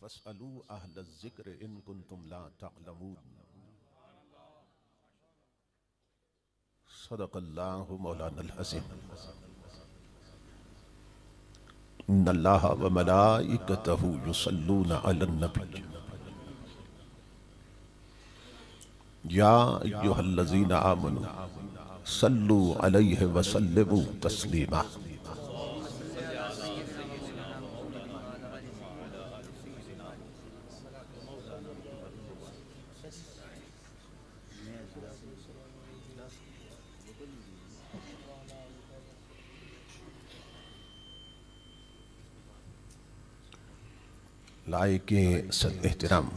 فاسألوا أهل الذكر إن كنتم لا تعلمون صدق الله مولانا العظيم إن الله وملائكته يصلون على النبي يا أيها الذين آمنوا صلوا عليه وسلموا تسليما لائق احترام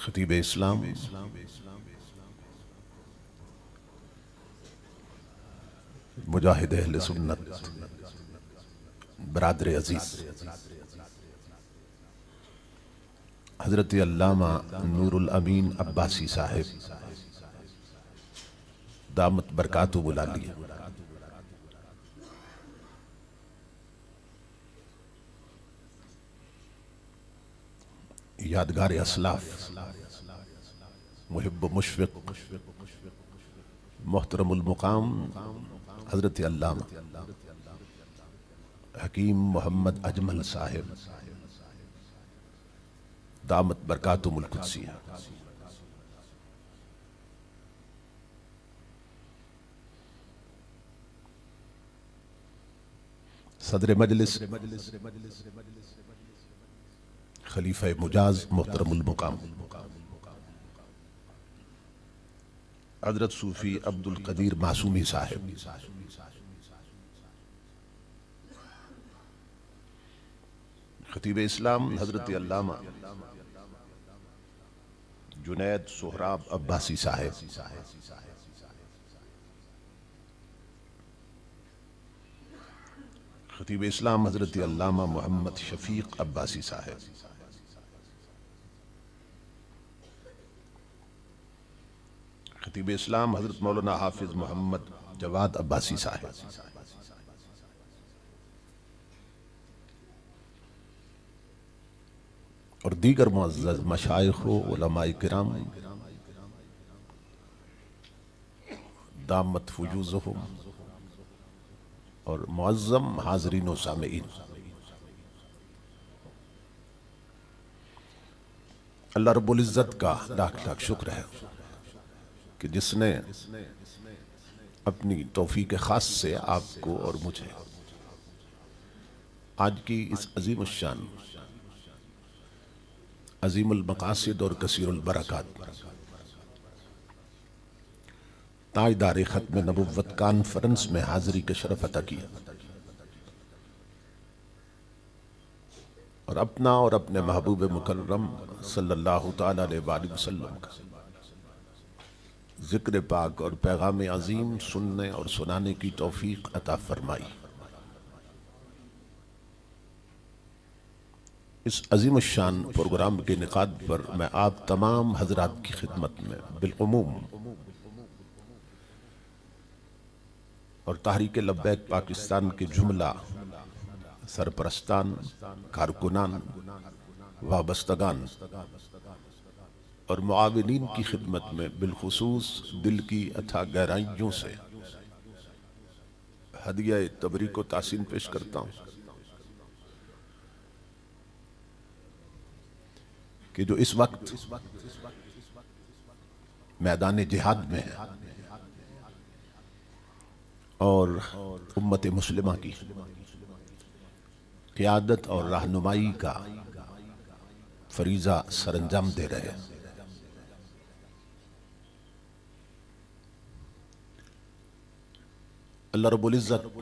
خطیب اسلام مجاہد اہل سنت برادر عزیز حضرت علامہ نور الامین عباسی صاحب دامت برکاتہ بلالیہ یادگار اسلاف محب و مشفق محترم المقام حضرت علامہ حکیم محمد اجمل صاحب دامت برکاتہم القدسیہ صدر مجلس خلیفہ مجاز محترم المقام حضرت صوفی عبد القدیر معصومی صاحب خطیب اسلام حضرت علامہ جنید سہراب عباسی صاحب خطیب اسلام حضرت علامہ محمد شفیق عباسی صاحب خطیب اسلام حضرت مولانا حافظ محمد جواد عباسی صاحب اور دیگر معزز مشائخ و علماء کرام دامت فجوزہم اور معظم حاضرین و سامعین، اللہ رب العزت کا لاکھ لاکھ شکر ہے کہ جس نے اپنی توفیق خاص سے آپ کو اور مجھے آج کی اس عظیم الشان عظیم المقاصد اور کثیر البرکات تاجدار ختم نبوت کانفرنس میں حاضری کا شرف عطا کیا اور اپنا اور اپنے محبوب مکرم صلی اللہ تعالیٰ علیہ وسلم کا ذکر پاک اور پیغام عظیم سننے اور سنانے کی توفیق عطا فرمائی۔ اس عظیم الشان پروگرام کے انعقاد پر میں آپ تمام حضرات کی خدمت میں بالعموم اور تحریک لبیک پاکستان کے جملہ سرپرستان، کارکنان، وابستگان اور معاونین کی خدمت میں بالخصوص دل کی اتھا گہرائیوں سے ہدیہ تبریک و تحسین پیش کرتا ہوں کہ جو اس وقت میدان جہاد میں ہے اور امت مسلمہ کی قیادت اور رہنمائی کا فریضہ سر انجام دے رہے ہیں۔ اللہ رب العزت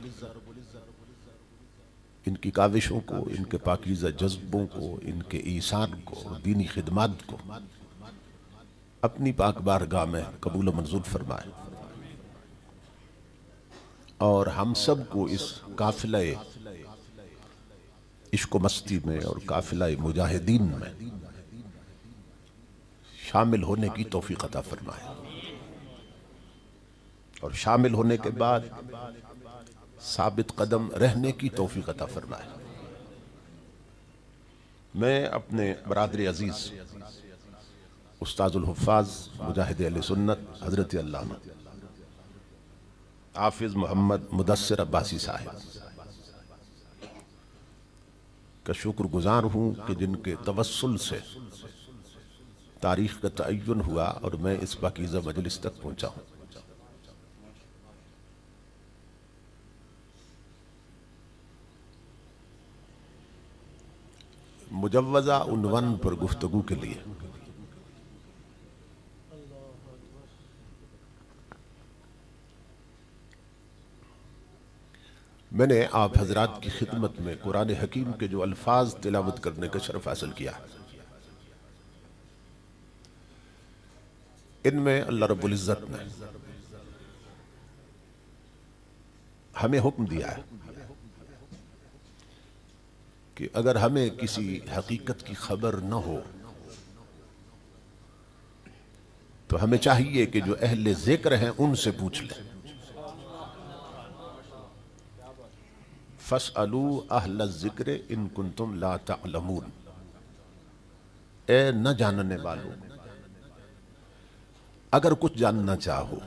ان کی کاوشوں کو، ان کے پاکیزہ جذبوں کو، ان کے ایثار کو، دینی خدمات کو اپنی پاک بارگاہ میں قبول و منظور فرمائے اور ہم سب کو اس قافلہ عشق و مستی میں اور قافلہ مجاہدین میں شامل ہونے کی توفیق عطا فرمائے اور شامل ہونے کے بعد ثابت قدم رہنے کی توفیق عطا فرمائے۔ میں اپنے برادر عزیز استاذ الحفاظ مجاہد اہل سنت حضرت علامہ حافظ محمد مدثر عباسی صاحب کا شکر گزار ہوں کہ جن کے توسل سے تاریخ کا تعین ہوا اور میں اس پاکیزہ مجلس تک پہنچا ہوں۔ مجوزہ عنوان پر گفتگو کے لیے میں نے آپ حضرات کی خدمت میں قرآن حکیم کے جو الفاظ تلاوت کرنے کا شرف حاصل کیا، ان میں اللہ رب العزت نے ہمیں حکم دیا ہے کہ اگر ہمیں کسی حقیقت کی خبر نہ ہو تو ہمیں چاہیے کہ جو اہل ذکر ہیں ان سے پوچھ لیں۔ فَاسْأَلُوا أَهْلَ الذِّكْرِ إِن كُنتُمْ لَا تَعْلَمُونَ، اے نہ جاننے والوں اگر کچھ جاننا چاہو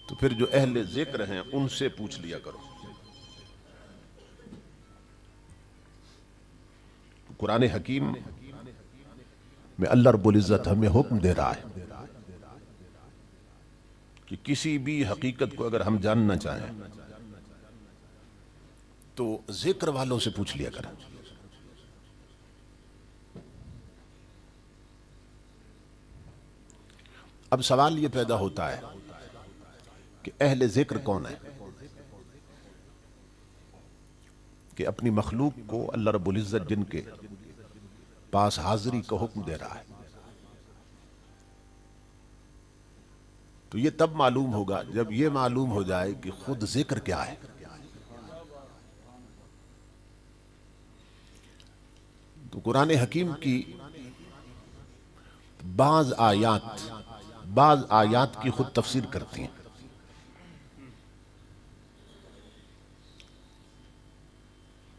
تو پھر جو اہل ذکر ہیں ان سے پوچھ لیا کرو۔ قرآن حکیم میں اللہ رب العزت ہمیں حکم دے رہا ہے کہ کسی بھی حقیقت کو اگر ہم جاننا چاہیں تو ذکر والوں سے پوچھ لیا کریں۔ اب سوال یہ پیدا ہوتا ہے کہ اہل ذکر کون ہے کہ اپنی مخلوق کو اللہ رب العزت جن کے پاس حاضری کا حکم دے رہا ہے، تو یہ تب معلوم ہوگا جب یہ معلوم ہو جائے کہ خود ذکر کیا ہے۔ تو قرآن حکیم کی بعض آیات کی خود تفسیر کرتی ہیں۔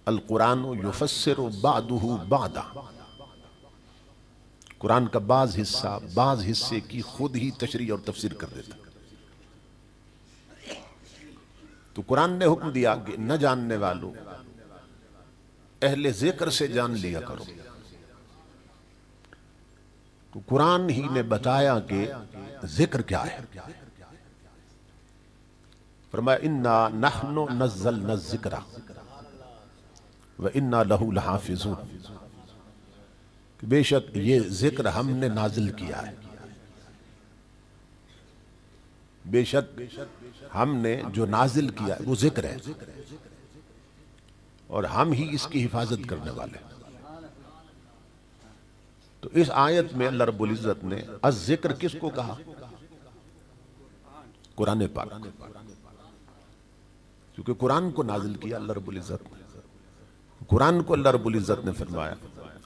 القرآن یفسر بعضہ بعضا، قرآن کا بعض حصے کی خود ہی تشریح اور تفسیر کر دیتا۔ تو قرآن نے حکم دیا کہ نہ جاننے والوں اہل ذکر سے جان لیا کرو۔ تو قرآن ہی نے بتایا کہ ذکر کیا ہے۔ فرمایا اِنَّا نَحْنُ نَزَّلْنَا الذِّكْرَ وَإِنَّا لَهُ لَحَافِظُونَ، بے شک یہ ذکر ہم نے نازل کیا ہے، بے شک ہم نے جو نازل کیا ہے وہ ذکر ہے اور ہم ہی اس کی حفاظت کرنے والے ہیں۔ تو اس آیت میں اللہ رب العزت نے الذکر کس کو کہا؟ قرآن پاک، کیونکہ قرآن کو نازل کیا اللہ رب العزت نے، قرآن کو اللہ رب العزت نے فرمایا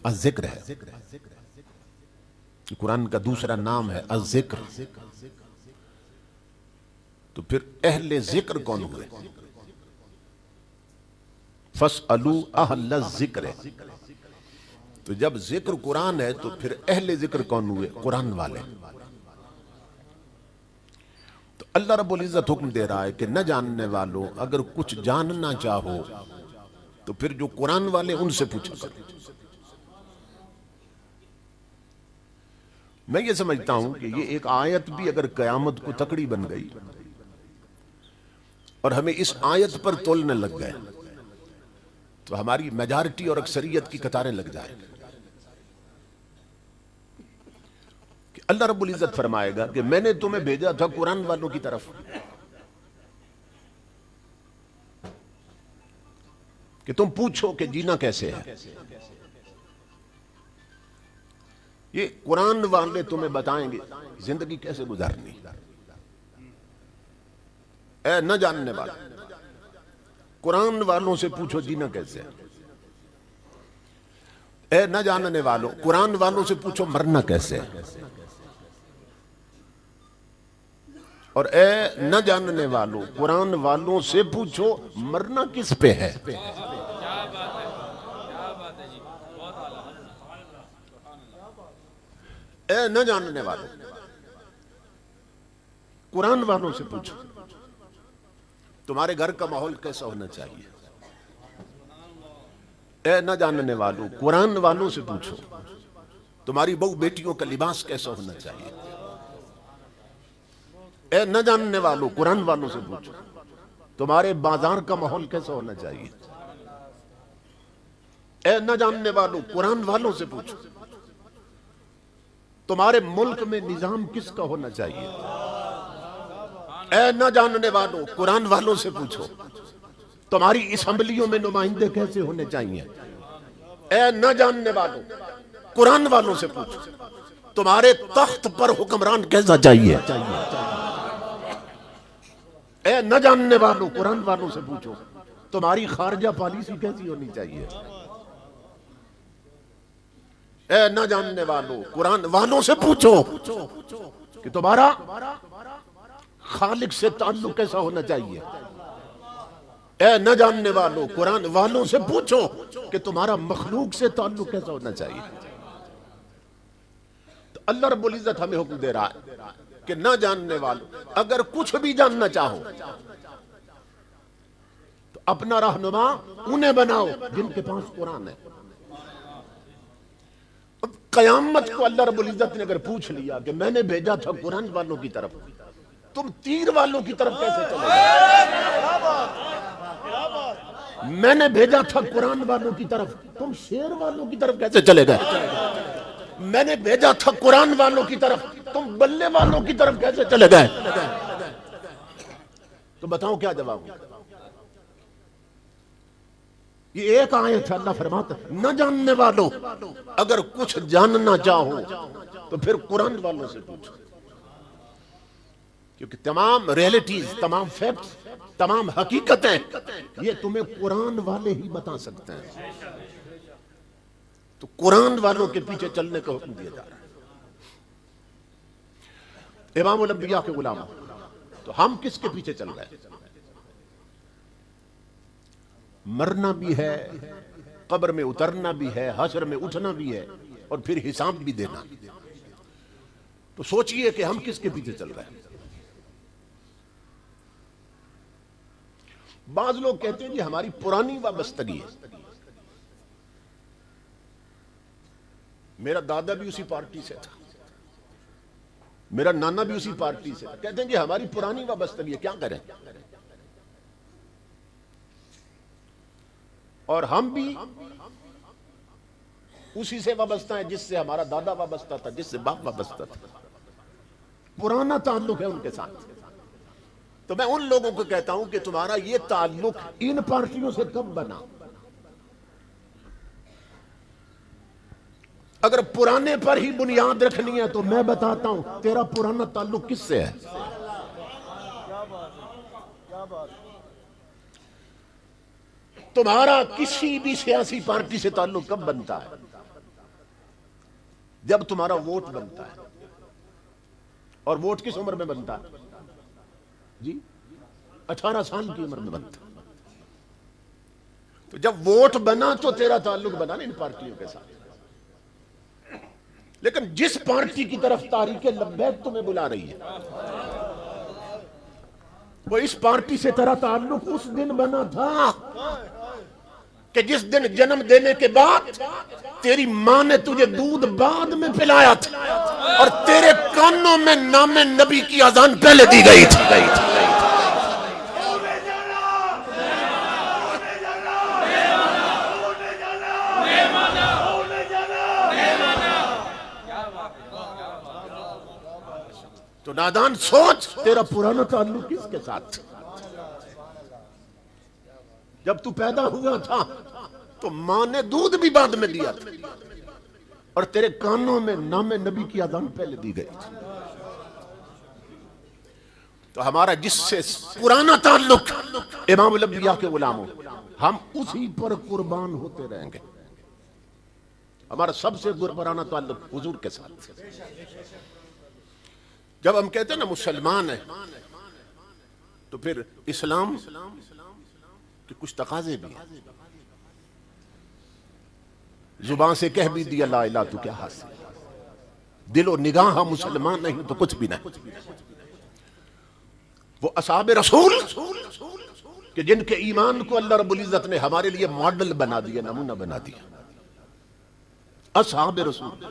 الذکر ہے، قرآن کا دوسرا نام ہے الذکر۔ تو پھر اہل ذکر کون ہوئے؟ فَاسْأَلُوا أَهْلَ الذِّكْرِ، تو جب ذکر قرآن ہے تو پھر اہل ذکر کون ہوئے؟ قرآن والے۔ تو اللہ رب العزت حکم دے رہا ہے کہ نہ جاننے والوں اگر کچھ جاننا چاہو تو پھر جو قرآن والے ان سے پوچھا کرو۔ میں یہ سمجھتا ہوں کہ یہ ایک آیت بھی اگر قیامت کو تکڑی بن گئی اور ہمیں اس آیت پر تولنے لگ گئے تو ہماری میجارٹی اور اکثریت کی قطاریں لگ جائیں۔ کہ اللہ رب العزت فرمائے گا کہ میں نے تمہیں بھیجا تھا قرآن والوں کی طرف کہ تم پوچھو کہ جینا کیسے ہے۔ یہ قرآن والے تمہیں بتائیں گے زندگی کیسے گزارنی۔ اے نہ جاننے والا قرآن والوں سے پوچھو جینا کیسے ہے۔ اے نہ جاننے والوں قرآن والوں سے پوچھو مرنا کیسے ہے۔ اور اے نہ جاننے والوں قرآن والوں سے پوچھو مرنا کس پہ ہے۔ اے نہ جاننے والوں، قرآن والوں سے پوچھو تمہارے گھر کا ماحول کیسا ہونا چاہیے۔ اے نہ جاننے والوں، قرآن والوں سے پوچھو تمہاری بہو بیٹیوں کا لباس کیسا ہونا چاہیے۔ اے نہ جاننے والوں، قرآن والوں سے پوچھو تمہارے بازار کا ماحول کیسا ہونا چاہیے۔ اے نہ جاننے والوں، قرآن والوں سے پوچھو تمہارے ملک میں نظام کس کا ہونا چاہیے۔ اے نہ جاننے والوں، قرآن والوں سے پوچھو تمہاری اسمبلیوں میں نمائندے کیسے ہونے چاہیے۔ اے نہ جاننے والوں، قرآن والوں سے پوچھو تمہارے تخت پر حکمران کیسا چاہیے۔ اے نہ جاننے والوں، قرآن والوں سے پوچھو تمہاری خارجہ پالیسی کیسی ہونی چاہیے۔ اے نہ جاننے والوں، قرآن والوں سے پوچھو کہ تمہارا خالق سے تعلق کیسا ہونا چاہیے۔ اے نہ جاننے والوں، قرآن والوں سے پوچھو کہ تمہارا مخلوق سے تعلق کیسا ہونا چاہیے۔ تو اللہ رب العزت ہمیں حکم دے رہا ہے کہ نہ جاننے والوں، اگر کچھ بھی جاننا چاہو تو اپنا رہنما انہیں بناؤ جن کے پاس قرآن ہے۔ اب قیامت کو اللہ رب العزت نے اگر پوچھ لیا کہ میں نے بھیجا تھا قرآن والوں کی طرف، تم تیر والوں کی طرف کیسے چلے گئے۔ میں نے بھیجا تھا قرآن والوں کی طرف، تم شیر والوں کی طرف کیسے چلے گئے۔ میں نے بھیجا تھا قرآن والوں کی طرف، تم بلے والوں کی طرف کیسے چلے گئے۔ تو بتاؤ کیا جواب ہو۔ یہ ایک آیت ہے، اللہ فرماتا ہے نہ جاننے والوں، اگر کچھ جاننا چاہو تو پھر قرآن والوں سے پوچھو، کیونکہ تمام ریئلٹیز، تمام فیکٹس، تمام حقیقتیں یہ تمہیں قرآن والے ہی بتا سکتے ہیں۔ تو قرآن والوں کے پیچھے چلنے کا حکم دیا جا رہا ہے۔ امام الانبیاء کے غلام، تو ہم کس کے پیچھے چل رہے ہیں۔ مرنا بھی ہے، قبر میں اترنا بھی ہے، حشر میں اٹھنا بھی ہے، اور پھر حساب بھی دینا۔ تو سوچئے کہ ہم کس کے پیچھے چل رہے ہیں۔ بعض لوگ کہتے ہیں جی ہماری پرانی وابستگی ہے، میرا دادا بھی اسی پارٹی سے تھا، میرا نانا بھی اسی پارٹی سے تھا، کہتے ہیں جی ہماری پرانی وابستگی ہے، کیا کریں۔ اور ہم بھی اسی سے وابستہ ہیں جس سے ہمارا دادا وابستہ تھا، جس سے باپ وابستہ تھا، پرانا تعلق ہے ان کے ساتھ۔ تو میں ان لوگوں کو کہتا ہوں کہ تمہارا یہ تعلق ان پارٹیوں سے کب بنا۔ اگر پرانے پر ہی بنیاد رکھنی ہے تو میں بتاتا ہوں تیرا پرانا تعلق کس سے ہے۔ تمہارا کسی بھی سیاسی پارٹی سے تعلق کب بنتا ہے؟ جب تمہارا ووٹ بنتا ہے۔ اور ووٹ کس عمر میں بنتا ہے؟ جی 18 سال کی عمر میں بنتا۔ تو جب ووٹ بنا تو تیرا تعلق بنا نا ان پارٹیوں کے ساتھ۔ لیکن جس پارٹی کی طرف تحریک لبیک تمہیں بلا رہی ہے، وہ اس پارٹی سے تیرا تعلق اس دن بنا تھا کہ جس دن جنم دینے کے بعد تیری ماں نے تجھے دودھ بعد میں پلایا تھا اور تیرے کانوں میں نام نبی کی اذان پہلے دی گئی تھی۔ تو نادان سوچ تیرا پرانا تعلق کس کے ساتھ۔ جب تو پیدا ہوا تھا تو ماں نے دودھ بھی بعد میں دیا تھا اور تیرے کانوں میں نام نبی کی اذان پہلے دی گئی تھی۔ تو ہمارا جس سے پرانا تعلق امام الانبیاء کے غلاموں، ہم اسی پر قربان ہوتے رہیں گے۔ ہمارا سب سے پرانا تعلق حضور کے ساتھ۔ جب ہم کہتے ہیں نا مسلمان ہے، تو پھر اسلام کہ کچھ تقاضے بھی ہیں۔ زبان سے کہہ بھی دیا لا الہ تو کیا حاصل، دل و نگاہ مسلمان نہیں تو کچھ بھی نہیں. وہ اصحاب رسول کہ جن کے ایمان کو اللہ رب العزت نے ہمارے لیے ماڈل بنا دیا، نمونہ بنا دیا. اصحاب رسول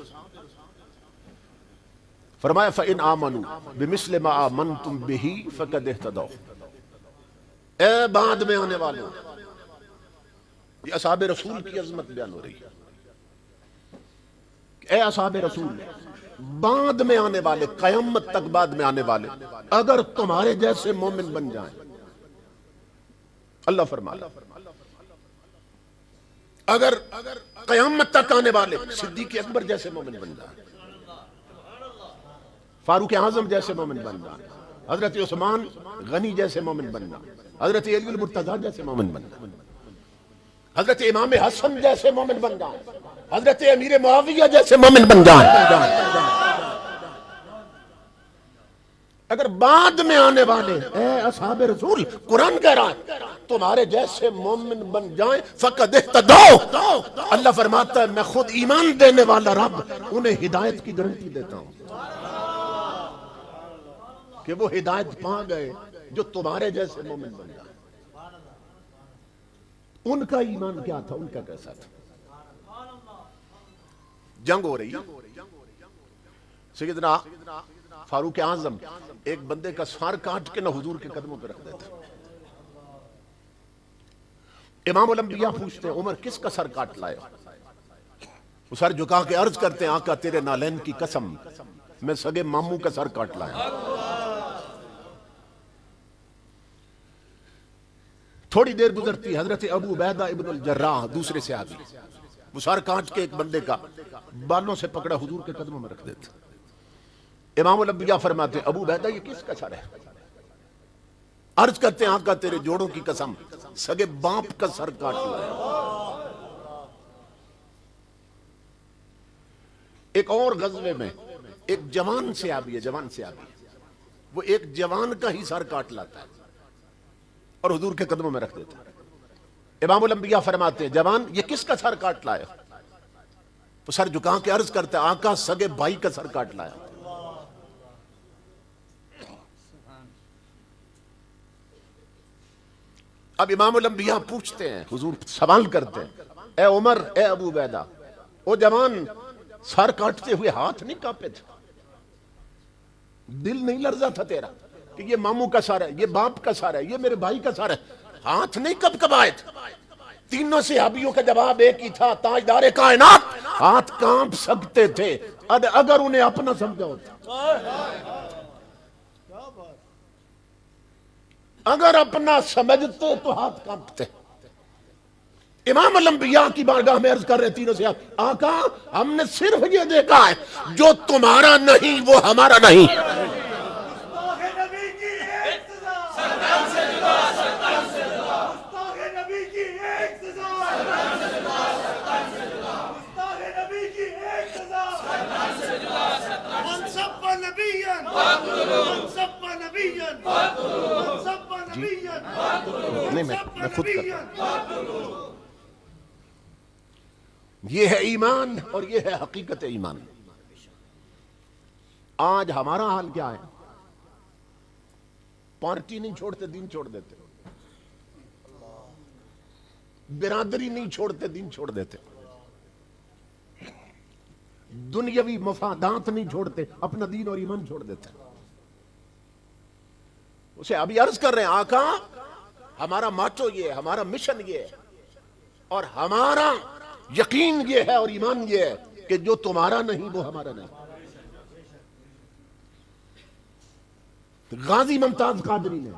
فرمایا فَإِنْ آمَنُوا بِمِثْلِ مَا آمَنْتُمْ بِهِ فَقَدْ اهْتَدَوْا. اے بعد میں آنے والوں، یہ اصحاب رسول کی عظمت بیان ہو رہی ہے. اے اصحاب رسول، بعد میں آنے والے، قیامت تک بعد میں آنے والے اگر تمہارے جیسے مومن بن جائیں، اللہ فرمایا اگر قیامت تک آنے والے صدیق اکبر جیسے مومن بن جائیں، فاروق اعظم جیسے مومن بن جائیں، حضرت عثمان غنی جیسے مومن بن جائیں، حضرت علی المرتضیٰ جیسے مومن بن جائیں، حضرت امام حسن جیسے مومن بن جائیں، حضرت امیر معاویہ جیسے مومن بن جائیں. اگر بعد میں آنے والے اے اصحاب رسول، قرآن کہہ رہا ہے تمہارے جیسے مومن بن جائیں فقد اہتدوا. اللہ فرماتا ہے میں خود ایمان دینے والا رب انہیں ہدایت کی گارنٹی دیتا ہوں کہ وہ ہدایت پا گئے جو تمہارے جیسے مومن بن جائیں. ان کا ایمان کیا تھا، ان کا کیسا تھا؟ جنگ ہو رہی، سیدنا فاروق اعظم ایک بندے کا سر کاٹ کے نہ حضور کے قدموں پہ رکھ دیتا. امام الانبیاء پوچھتے ہیں عمر کس کا سر کاٹ لائے؟ وہ سر جھکا کے عرض کرتے ہیں آقا تیرے نالین کی قسم میں سگے ماموں کا سر کاٹ لایا. تھوڑی دیر گزرتی حضرت ابو عبیدہ ابن الجراح دوسرے صحابی وہ سر کاٹ کے ایک بندے کا بالوں سے پکڑا حضور کے قدموں میں رکھ دیتے. امام الانبیاء فرماتے ہیں ابو عبیدہ یہ کس کا سر ہے؟ عرض کرتے ہیں آقا تیرے جوڑوں کی قسم سگے باپ کا سر کاٹ لایا. ایک اور غزوے میں ایک جوان صحابی ہے، وہ ایک جوان کا ہی سر کاٹ لاتا ہے اور حضور کے قدموں میں رکھ دیتا ہے. امام الانبیاء فرماتے ہیں جوان یہ کس کا سر کاٹ لایا؟ وہ سر جھکا کے عرض کرتے ہیں آقا سگے بھائی کا سر کاٹ لایا. اب امام الانبیاء پوچھتے ہیں، حضور سوال کرتے ہیں اے عمر اے ابو عبیدہ، وہ جوان سر کاٹتے ہوئے ہاتھ نہیں کانپے تھے؟ دل نہیں لرزا تھا تیرا کہ یہ ماموں کا سر ہے، یہ باپ کا سر ہے، یہ میرے بھائی کا سر ہے؟ ہاتھ نہیں کب کبائے تھے؟ تینوں صحابیوں کا جواب ایک ہی تھا تاجدار کائنات ہاتھ کانپ سکتے تھے اگر انہیں اپنا سمجھا ہوتا. اگر اپنا سمجھتے تو ہاتھ کانپتے. امام الانبیاء کی بارگاہ میں عرض کر رہے تینوں سے آقا ہم نے صرف یہ دیکھا ہے جو تمہارا نہیں وہ ہمارا نہیں. نہیں میں خود کرتا ہوں. یہ ہے ایمان اور یہ ہے حقیقت ایمان. آج ہمارا حال کیا ہے؟ پارٹی نہیں چھوڑتے دین چھوڑ دیتے، برادری نہیں چھوڑتے دین چھوڑ دیتے، دنیاوی مفادات نہیں چھوڑتے اپنا دین اور ایمان چھوڑ دیتے. اسے ابھی عرض کر رہے ہیں آقا ہمارا ماٹو یہ ہے، ہمارا مشن یہ ہے اور ہمارا یقین یہ ہے اور ایمان یہ ہے کہ جو تمہارا نہیں وہ ہمارا نہیں. غازی ممتاز قادری نے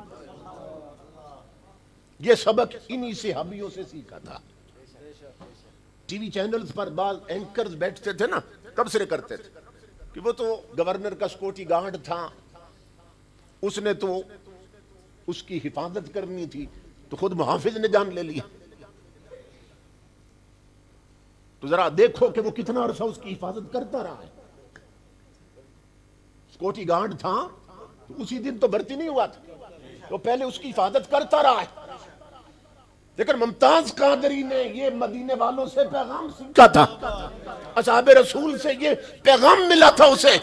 یہ سبق انہی صحابیوں سے سیکھا تھا. ٹی وی چینلز پر بعض اینکرز بیٹھتے تھے نا، تبصرے کرتے تھے کہ وہ تو گورنر کا سیکورٹی گارڈ تھا، اس نے تو اس کی حفاظت کرنی تھی تو خود محافظ نے جان لے لیا. تو ذرا دیکھو کہ وہ کتنا عرصہ اس کی حفاظت کرتا رہا ہے. سیکورٹی گارڈ تھا تو اسی دن تو بھرتی نہیں ہوا تھا، تو پہلے اس کی حفاظت کرتا رہا ہے. لیکن ممتاز قادری نے یہ مدینے والوں سے پیغام سیکھا تھا، اصحاب رسول سے یہ پیغام ملا تھا اسے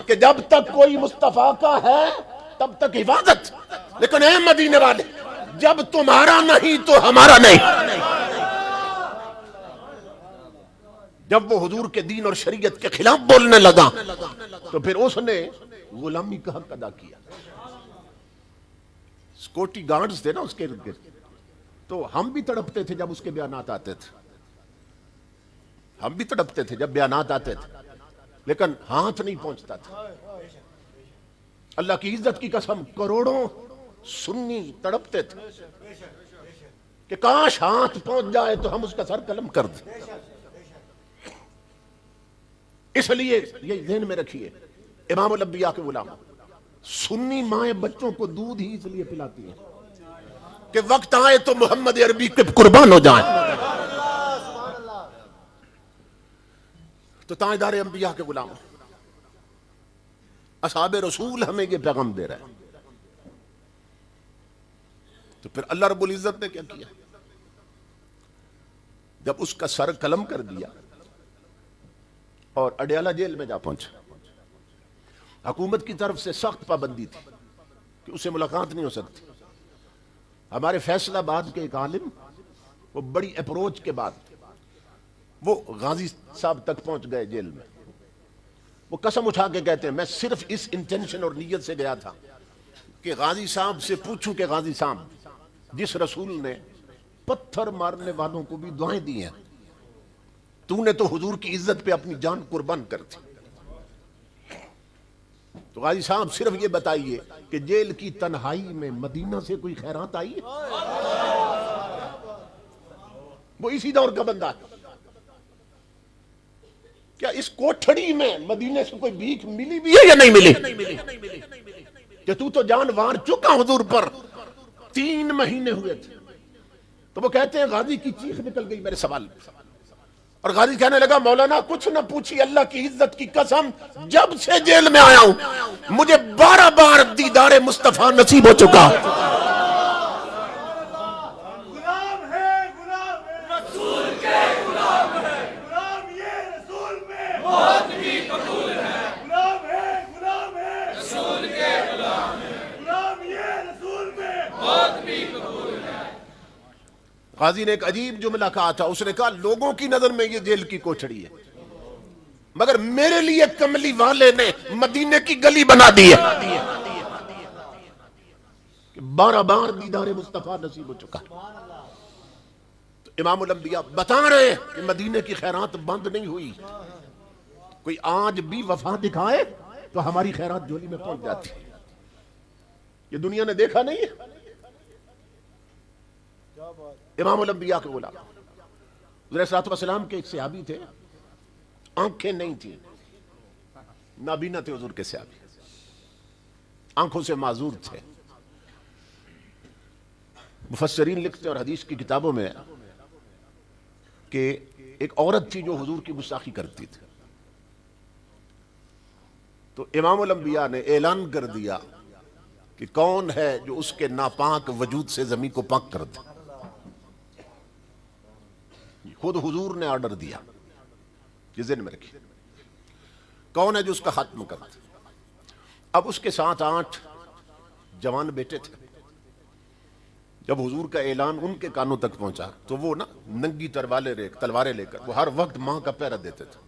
کہ جب تک کوئی مصطفیٰ کا ہے تب تک حفاظت، لیکن اے مدینے والے جب تمہارا نہیں تو ہمارا نہیں۔ جب وہ حضور کے دین اور شریعت کے خلاف بولنے لگا تو پھر اس نے غلامی کا حق ادا کیا۔ سکیورٹی گارڈز تھے نا اس کے ارد گرد، تو ہم بھی تڑپتے تھے جب اس کے بیانات آتے تھے، ہم بھی تڑپتے تھے جب بیانات آتے تھے، لیکن ہاتھ نہیں پہنچتا تھا۔ اللہ کی عزت کی قسم کروڑوں سنی تڑپتے تھے کہ کاش ہاتھ پہنچ جائے تو ہم اس کا سر قلم کر دیں۔ اس لیے یہ ذہن میں رکھیے، امام الانبیاء کے غلام سنی مائیں بچوں کو دودھ ہی اس لیے پلاتی ہیں کہ وقت آئے تو محمد عربی کے قربان ہو جائیں۔ تو تاجدار انبیاء کے غلام اصحاب رسول ہمیں یہ پیغام دے رہے ہیں۔ تو پھر اللہ رب العزت نے کیا کیا؟ جب اس کا سر قلم کر دیا اور اڈیالہ جیل میں جا پہنچا، حکومت کی طرف سے سخت پابندی تھی کہ اسے ملاقات نہیں ہو سکتی۔ ہمارے فیصل آباد کے ایک عالم وہ بڑی اپروچ کے بعد وہ غازی صاحب تک پہنچ گئے جیل میں۔ وہ قسم اٹھا کے کہتے ہیں میں صرف اس انٹینشن اور نیت سے گیا تھا کہ غازی صاحب سے پوچھوں کہ غازی صاحب جس رسول نے پتھر مارنے والوں کو بھی دعائیں دی ہیں، تو نے تو حضور کی عزت پہ اپنی جان قربان کر دی، تو غازی صاحب صرف یہ بتائیے کہ جیل کی تنہائی میں مدینہ سے کوئی خیرات آئی ہے؟ وہ اسی دور کا بندہ ہے۔ کیا اس کوٹھڑی میں مدینے سے کوئی بھیک ملی بھی ہے یا نہیں ملی؟ کہ تو جان وار چکا حضور پر، 3 مہینے ہوئے تھے۔ تو وہ کہتے ہیں غازی کی چیخ نکل گئی میرے سوال میں، اور غازی کہنے لگا مولانا کچھ نہ پوچھی، اللہ کی عزت کی قسم جب سے جیل میں آیا ہوں مجھے 12 بار دیدار مصطفیٰ نصیب ہو چکا۔ غلام ہے رسول کے غلام ہے، غلام یہ رسول میں موت بھی قبول ہے، غلام ہے رسول کے غلام ہے، غلام یہ رسول میں موت بھی قبول ہے۔ غازی نے ایک عجیب جملہ کہا تھا، اس نے کہا لوگوں کی نظر میں یہ جیل کی کوٹھڑی ہے، مگر میرے لیے کملی والے نے مدینے کی گلی بنا دی ہے کہ 12 بار دیدار مصطفیٰ نصیب ہو چکا۔ تو امام الانبیاء بتا رہے ہیں کہ مدینے کی خیرات بند نہیں ہوئی، کوئی آج بھی وفا دکھائے تو ہماری خیرات جھولی میں پہنچ جاتی ہے۔ یہ دنیا نے دیکھا نہیں ہے۔ امام الانبیاء کے غلام حضور صلی اللہ علیہ وسلم کے ایک صحابی تھے، آنکھیں نہیں تھیں، نابینا تھے حضور کے صحابی، آنکھوں سے معذور تھے۔ مفسرین لکھتے اور حدیث کی کتابوں میں کہ ایک عورت تھی جو حضور کی گستاخی کرتی تھی، تو امام الانبیاء نے اعلان کر دیا کہ کون ہے جو اس کے ناپاک وجود سے زمین کو پاک کر دے۔ خود حضور نے آرڈر دیا، یہ ذہن میں رکھیے، کون ہے جو اس کا خاتمہ کر دے۔ اب اس کے ساتھ 8 جوان بیٹے تھے۔ جب حضور کا اعلان ان کے کانوں تک پہنچا تو وہ نا ننگی تلواریں لے کر وہ ہر وقت ماں کا پہرا دیتے تھے۔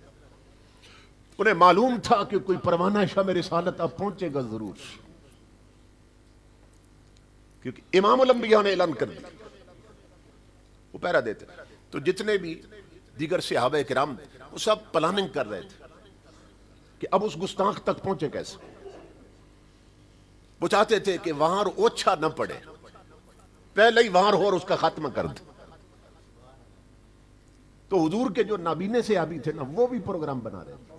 انہیں معلوم تھا کہ کوئی پروانہ شمع رسالت اب پہنچے گا ضرور، کیونکہ امام الانبیاء نے اعلان کر دیا، وہ پہرا دیتے تھے۔ تو جتنے بھی دیگر صحابہ کرام وہ سب پلاننگ کر رہے تھے کہ اب اس گستاخ تک پہنچے کیسے۔ وہ چاہتے تھے کہ وہاں اوچھا نہ پڑے، پہلے ہی وہاں ہو اور اس کا خاتمہ کر دے۔ تو حضور کے جو نابینے صحابی تھے نا وہ بھی پروگرام بنا رہے تھے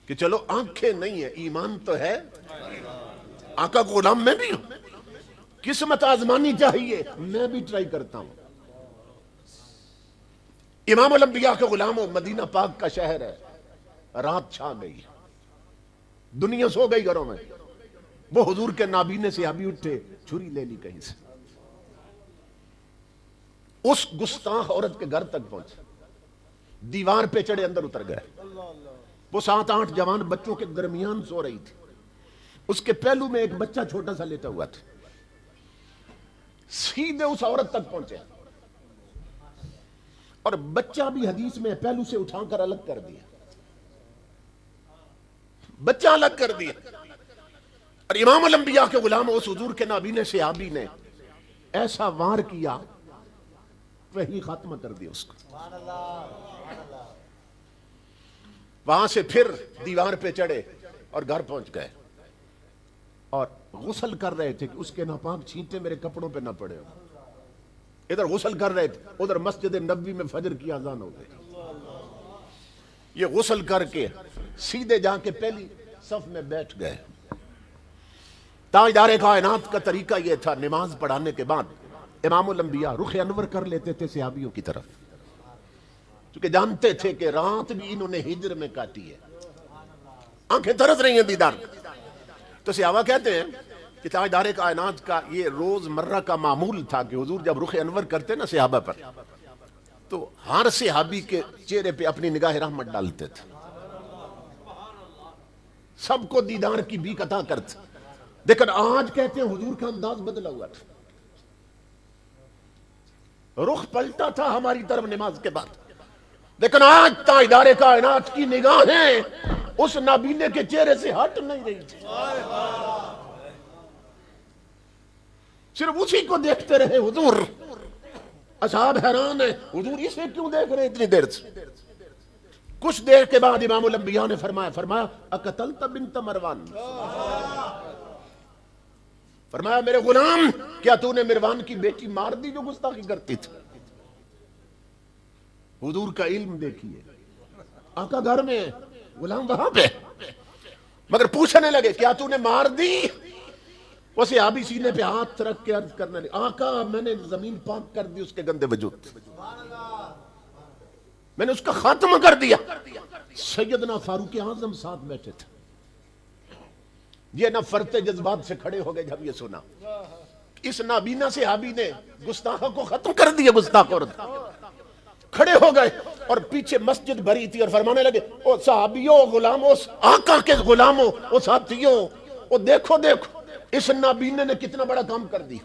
کہ چلو آنکھیں نہیں ہے، ایمان تو ہے، آقا کو غلام میں بھی ہوں، قسمت آزمانی چاہیے، میں بھی ٹرائی کرتا ہوں۔ امام الانبیاء کے غلاموں، مدینہ پاک کا شہر ہے، رات چھا گئی، دنیا سو گئی گھروں میں، وہ حضور کے نابینے سے ابھی اٹھے، چھری لے لی کہیں سے، اس گستاخ عورت کے گھر تک پہنچے، دیوار پہ چڑھے اندر اتر گئے. وہ 7-8 جوان بچوں کے درمیان سو رہی تھی. اس کے پہلو میں ایک بچہ چھوٹا سا لیٹا ہوا تھا. سیدھے اس عورت تک پہنچے اور بچہ بھی حدیث میں پہلو سے اٹھا کر الگ کر دیا. بچہ الگ کر دیا. اور امام الانبیاء کے غلام اس حضور کے نابینے صحابی نے ایسا وار کیا، وہی ختم کر دیا اس کو. وہاں سے پھر دیوار پہ چڑھے اور گھر پہنچ گئے اور غسل کر رہے تھے کہ اس کے ناپاک چھینٹے میرے کپڑوں پہ نہ پڑے ہو. ادھر غسل کر رہے تھے، ادھر مسجد نبوی میں فجر کی اذان ہو گئی. یہ غسل کر کے سیدھے جا کے پہلی صف میں بیٹھ گئے. تاجدار کائنات کا طریقہ یہ تھا، نماز پڑھانے کے بعد امام الانبیاء رخ انور کر لیتے تھے صحابیوں کی طرف، کیونکہ جانتے تھے کہ رات بھی انہوں نے ہجر میں کاٹی ہے، آنکھیں ترس رہی ہیں دیدار. تو صحابہ کہتے ہیں کہ تاجدار کائنات کا یہ روز مرہ کا معمول تھا کہ حضور جب رخ انور کرتے نا صحابہ پر تو ہر صحابی کے چہرے پہ اپنی نگاہ رحمت ڈالتے تھے، سب کو دیدار کی بھیک عطا کرتے. لیکن آج کہتے ہیں حضور کا انداز بدلا ہوا تھا، رخ پلٹا تھا ہماری طرف نماز کے بعد. لیکن آج تاجدار کائنات کی نگاہیں اس نابینے کے چہرے سے ہٹ نہیں رہی تھی، صرف اسی کو دیکھتے رہے حضور. اصحاب حیران ہیں، حضور اسے کیوں دیکھ رہے اتنی دیر سے. کچھ دیر کے بعد امام الانبیاء نے فرمایا اقتلت بنت مروان، فرمایا میرے غلام کیا تو نے مروان کی بیٹی مار دی جو گستاخی کرتی تھی. حضور کا علم دیکھیے، آقا گھر میں غلام وہاں پہ، مگر پوچھنے لگے کیا تو نے مار دی. وہ صحابی سینے پہ ہاتھ رکھ کے عرض کرنے لگے آقا میں نے زمین پاک کر دی اس کے گندے وجود، میں نے اس کا خاتمہ کر دیا. سیدنا فاروق اعظم ساتھ بیٹھے تھے، یہ نہ فرتے جذبات سے کھڑے ہو گئے جب یہ سنا اس نابینا صحابی نے گستاخوں کو ختم کر دیا. گستاخ عورت کھڑے ہو گئے اور پیچھے مسجد بھری تھی اور فرمانے لگے او صحابیوں، غلاموں، آقا کے غلاموں، او ساتھیوں، او دیکھو دیکھو اس نابینے نے کتنا بڑا کام کر دی.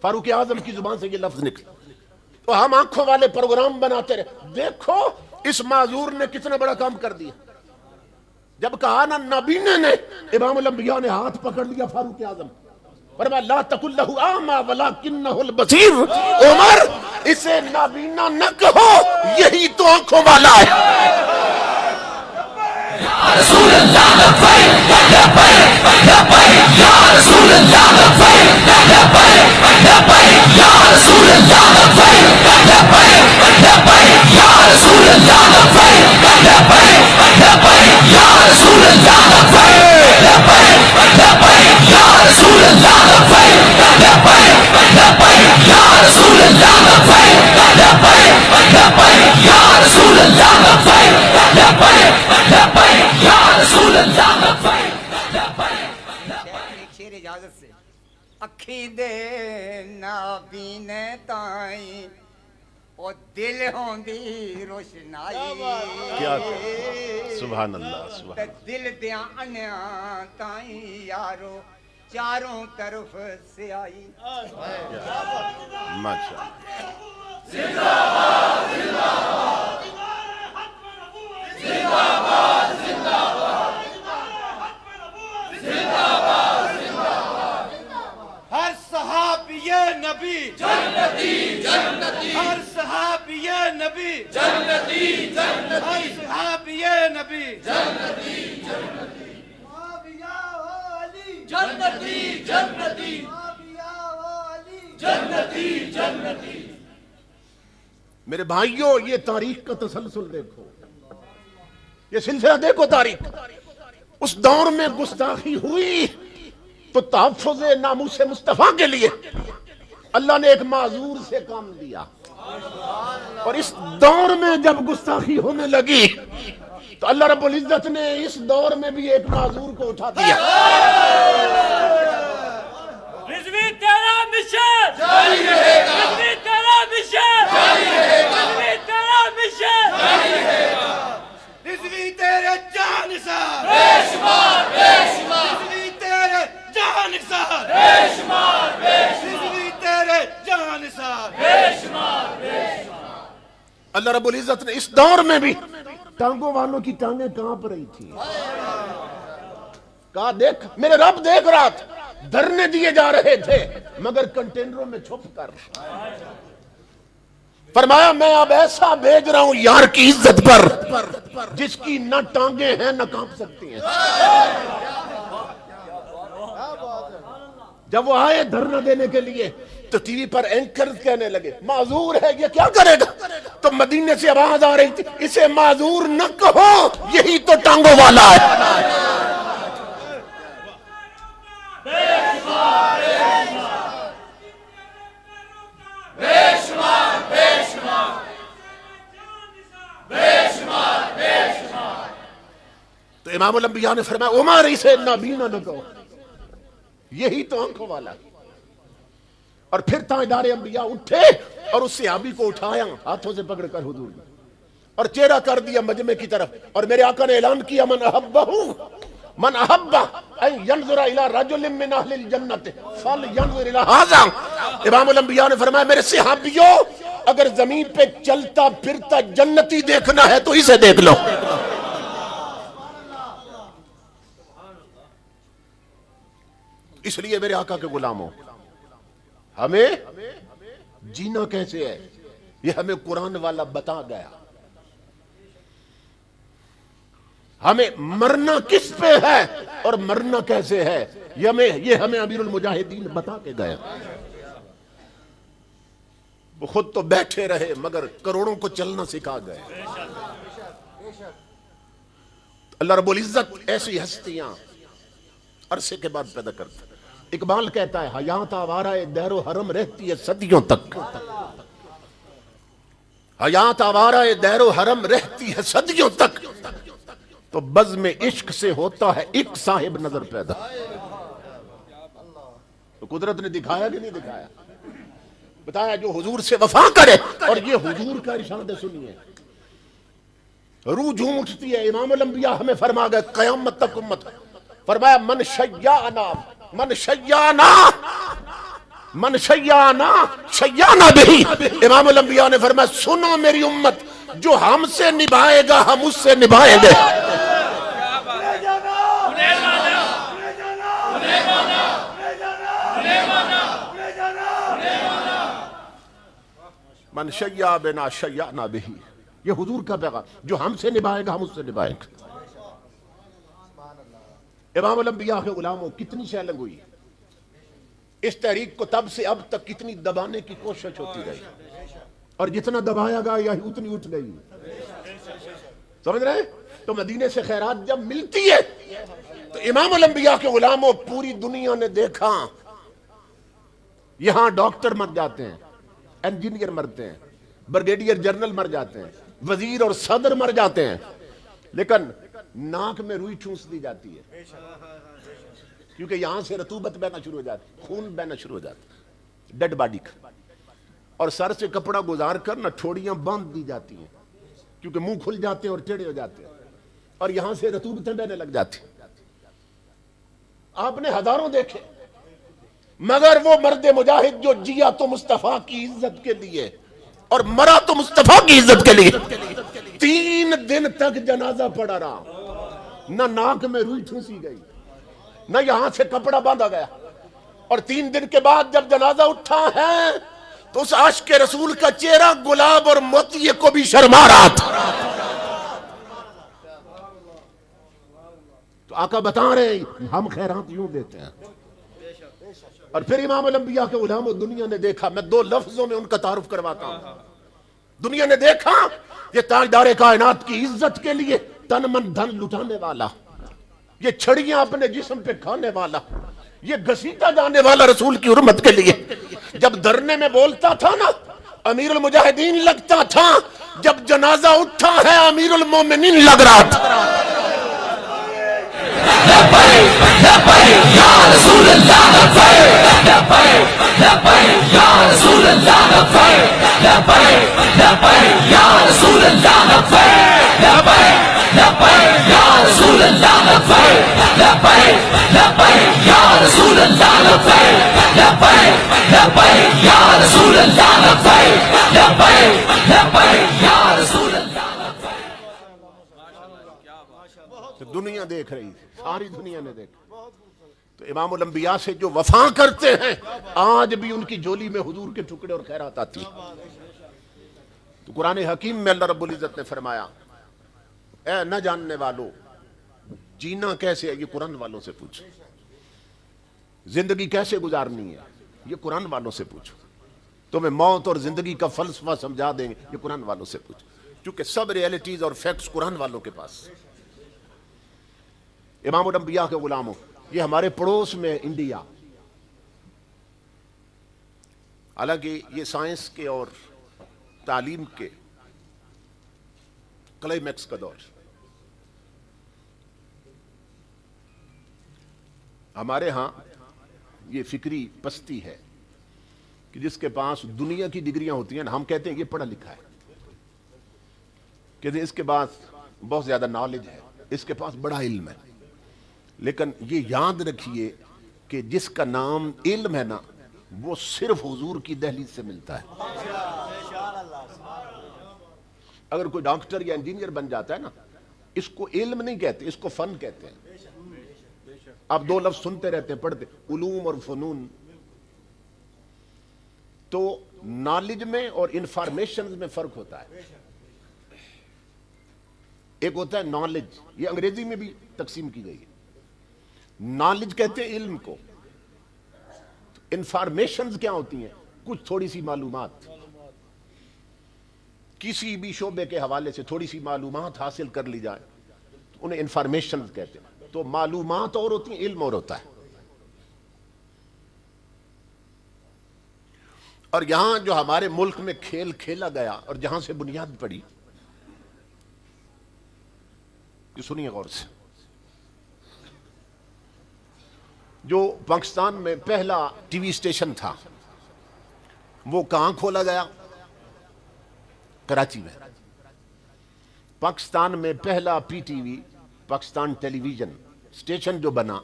فاروق اعظم کی زبان سے یہ لفظ نکلا تو ہم آنکھوں والے پروگرام بناتے رہے، دیکھو اس معذور نے کتنا بڑا کام کر دیا. جب کہا نا نابینے نے، امام الانبیاء نے ہاتھ پکڑ لیا فاروق اعظم، فرمایا لا تقل له اعمى ولكنه البصير. عمر اسے نابینا نہ کہو، یہی تو آنکھوں والا ہے. یا رسول اللہ لبیک لبیک لبیک، یا رسول اللہ لبیک لبیک لبیک، یا رسول اللہ لبیک لبیک لبیک، یا رسول اللہ لبیک لبیک لبیک، یا رسول اللہ لبیک لبیک لبیک، یا رسول اللہ لبیک لبیک لبیک، یا رسول اللہ لبیک لبیک لبیک، یا رسول اللہ لبیک لبیک لبیک، یا رسول اللہ لبیک لبیک. شیر اجازت سے اکھی دے نابینے تائیں او دل ہوندی روشنائی، کیا سبحان اللہ سبحان اللہ. دل دیاں انیاں تائیں یارو چاروں طرف سے آئی. ماشاء اللہ. ہر صحابی نبی جنتی جنتی، ہر صحابی نبی جنتی جنتی، ہر صحابی نبی جنتی جنتی، جنتی جنتی، جنتی جنتی. میرے بھائیوں یہ تاریخ کا تسلسل دیکھو، یہ سلسلہ دیکھو تاریخ. اس دور میں گستاخی ہوئی تو تحفظ ناموس مصطفیٰ کے لیے اللہ نے ایک معذور سے کام دیا، اور اس دور میں جب گستاخی ہونے لگی تو اللہ رب العزت نے اس دور میں بھی ایک معذور کو اٹھا دیا. رضوی تیرا مشن جاری رہے گا رضوی تیرا مشن جاری رہے گا رضوی تیرا مشن جاری رہے گا رضوی تیرے جان نثار بے شمار رضوی تیرے جان نثار بے شمار رضوی تیرے جان نثار بے شمار اللہ رب العزت نے اس دور میں بھی ٹانگوں والوں کی ٹانگیں کانپ رہی تھی. کہا دیکھ میرے رب دیکھ رہا تھا, دھرنے دیے جا رہے تھے مگر کنٹینروں میں چھپ کر. فرمایا میں اب ایسا بھیج رہا ہوں یار کی عزت پر جس کی نہ ٹانگیں ہیں نہ کانپ سکتی ہیں. جب وہ آئے دھرنا دینے کے لیے تو ٹی وی پر اینکر کہنے لگے معذور ہے, یہ کیا کرے گا؟ تو مدینے سے آواز آ رہی تھی اسے معذور نہ کہو, یہی تو ٹانگوں والا ہے. تو امام الانبیاء نے فرمایا عمر اسے نابینا نہ کہو, یہی تو آنکھوں والا ہے. اور پھر تاجدار انبیاء اٹھے اور اس صحابی کو اٹھایا ہاتھوں سے پکڑ کر حضور نے اور چہرہ کر دیا مجمع کی طرف, اور میرے آقا نے اعلان کیا من احب ان ينظر الى رجل من اہل الجنت فلينظر الى هذا. امام الانبیاء نے فرمایا میرے صحابیوں اگر زمین پہ چلتا پھرتا جنتی دیکھنا ہے تو اسے دیکھ لو. اس لیے میرے آقا کے غلاموں ہمیں جینا کیسے ہے یہ ہمیں قرآن والا بتا گیا. ہمیں مرنا کس پہ ہے اور مرنا کیسے ہے یہ ہمیں امیر المجاہدین بتا کے گیا. وہ خود تو بیٹھے رہے مگر کروڑوں کو چلنا سکھا گئے. اللہ رب العزت ایسی ہستیاں عرصے کے بعد پیدا کرتا. اقبال کہتا ہے حیات آوارہ دہر و حرم رہتی ہے صدیوں تک, حیات آوارہ دہر و حرم رہتی ہے صدیوں تک, تو بزم عشق سے ہوتا ہے ایک صاحب نظر پیدا. تو قدرت نے دکھایا کہ نہیں دکھایا؟ بتایا جو حضور سے وفا کرے. اور یہ حضور کا ارشاد سنیے, روح جھوم اٹھتی ہے. امام الانبیاء ہمیں فرما گئے قیامت تک امت, فرمایا من شیعنا بہی. امام الانبیاء نے فرمایا سنو میری امت جو ہم سے نبھائے گا ہم اس سے نبھائیں گے. من شیع بنا شیعنا بہی, یہ حضور کا پیغام, جو ہم سے نبھائے گا ہم اس سے نبھائیں گے. امام الانبیاء کے غلاموں کتنی شیلنگ ہوئی, اس تحریک کو تب سے اب تک کتنی دبانے کی کوشش ہوتی رہی, اور جتنا دبایا گا یا اتنی اٹھ گئی. سمجھ رہے ہیں؟ تو مدینے سے خیرات جب ملتی ہے تو امام الانبیاء کے غلاموں پوری دنیا نے دیکھا یہاں ڈاکٹر مر جاتے ہیں, انجینئر مرتے ہیں, بریگیڈیئر جنرل مر جاتے ہیں, وزیر اور صدر مر جاتے ہیں, لیکن ناک میں روئی ٹھونس دی جاتی ہے کیونکہ یہاں سے رطوبت بہنا شروع ہو جاتی, خون بہنا شروع ہو جاتا ڈیڈ باڈی کا, اور سر سے کپڑا گزار کر نہ ٹھوڑیاں باندھ دی جاتی ہیں کیونکہ منہ کھل جاتے ہیں اور ٹیڑھے ہو جاتے ہیں, اور یہاں سے رطوبتیں بہنے لگ جاتی. آپ نے ہزاروں دیکھے مگر وہ مرد مجاہد جو جیا تو مصطفیٰ کی عزت کے لیے اور مرا تو مصطفیٰ کی عزت کے لیے, 3 دن تک جنازہ پڑا رہا, نہ ناک میں روئی ٹھونسی گئی نہ یہاں سے کپڑا باندھا گیا. اور 3 دن کے بعد جب جنازہ اٹھا ہے تو اس عاشق رسول کا چہرہ گلاب اور موتیے کو بھی شرما رہا تھا. تو آقا بتا رہے ہیں ہم خیرات یوں دیتے ہیں. اور پھر امام الانبیاء کے غلاموں دنیا نے دیکھا, میں 2 لفظوں میں ان کا تعارف کرواتا ہوں. دنیا نے دیکھا یہ تاجدار کائنات کی عزت کے لیے تن من دھن لٹانے والا, یہ چھڑیاں اپنے جسم پہ کھانے والا, یہ گھسیٹا جانے والا رسول کی حرمت کے لیے جب دھرنے میں بولتا تھا نا امیر المجاہدین لگتا تھا, جب جنازہ اٹھا ہے امیر المومنین لگ رہا تھا. لبیک لبیک یا رسول اللہ, لبیک لبیک لبیک یا تو دنیا دیکھ رہی تھی، ساری دنیا نے دیکھا۔ تو امام الانبیاء سے جو وفا کرتے ہیں آج بھی ان کی جولی میں حضور کے ٹکڑے اور خیرات آتی ہیں۔ تو قرآن حکیم میں اللہ رب العزت نے فرمایا اے نہ جاننے والو، جینا کیسے ہے یہ قرآن والوں سے پوچھو، زندگی کیسے گزارنی ہے یہ قرآن والوں سے پوچھو، تمہیں موت اور زندگی کا فلسفہ سمجھا دیں گے یہ قرآن والوں سے پوچھو، کیونکہ سب ریئلٹیز اور فیکٹس قرآن والوں کے پاس۔ امام الانبیاء کے غلاموں، یہ ہمارے پڑوس میں انڈیا، حالانکہ یہ سائنس کے اور تعلیم کے کلائمیکس کا دور، ہمارے ہاں یہ فکری پستی ہے کہ جس کے پاس دنیا کی ڈگریاں ہوتی ہیں ہم کہتے ہیں یہ پڑھا لکھا ہے، کہتے ہیں اس کے پاس بہت زیادہ نالج ہے، اس کے پاس بڑا علم ہے، لیکن یہ یاد رکھیے کہ جس کا نام علم ہے نا وہ صرف حضور کی دہلیز سے ملتا ہے۔ اگر کوئی ڈاکٹر یا انجینئر بن جاتا ہے نا، اس کو علم نہیں کہتے، اس کو فن کہتے ہیں۔ آپ دو لفظ سنتے رہتے ہیں، پڑھتے، علوم اور فنون۔ تو نالج میں اور انفارمیشن میں فرق ہوتا ہے۔ ایک ہوتا ہے نالج، یہ انگریزی میں بھی تقسیم کی گئی ہے، نالج کہتے ہیں علم کو، انفارمیشنز کیا ہوتی ہیں؟ کچھ تھوڑی سی معلومات، کسی بھی شعبے کے حوالے سے تھوڑی سی معلومات حاصل کر لی جائے تو انہیں انفارمیشنز کہتے ہیں۔ تو معلومات اور ہوتی ہیں، علم اور ہوتا ہے۔ اور یہاں جو ہمارے ملک میں کھیل کھیلا گیا اور جہاں سے بنیاد پڑی، یہ سنیے غور سے، جو پاکستان میں پہلا ٹی وی اسٹیشن تھا وہ کہاں کھولا گیا؟ کراچی میں۔ پاکستان میں پہلا پی ٹی وی، پاکستان ٹیلی ویژن اسٹیشن جو بنا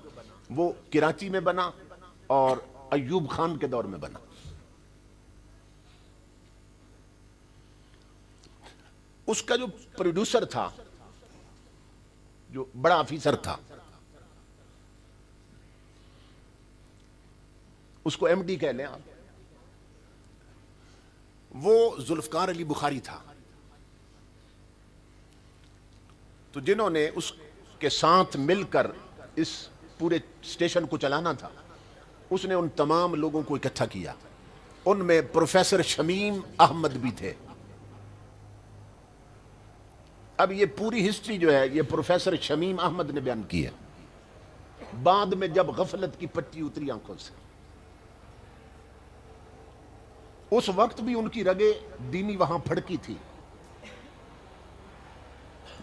وہ کراچی میں بنا اور ایوب خان کے دور میں بنا۔ اس کا جو پروڈیوسر تھا، جو بڑا آفیسر تھا، اس کو ایم ڈی کہہ لیں آپ، وہ ذوالفقار علی بخاری تھا۔ تو جنہوں نے اس کے ساتھ مل کر اس پورے اسٹیشن کو چلانا تھا، اس نے ان تمام لوگوں کو اکٹھا کیا۔ ان میں پروفیسر شمیم احمد بھی تھے۔ اب یہ پوری ہسٹری جو ہے یہ پروفیسر شمیم احمد نے بیان کی ہے، بعد میں جب غفلت کی پٹی اتری آنکھوں سے۔ اس وقت بھی ان کی رگے دینی وہاں پھڑکی تھی۔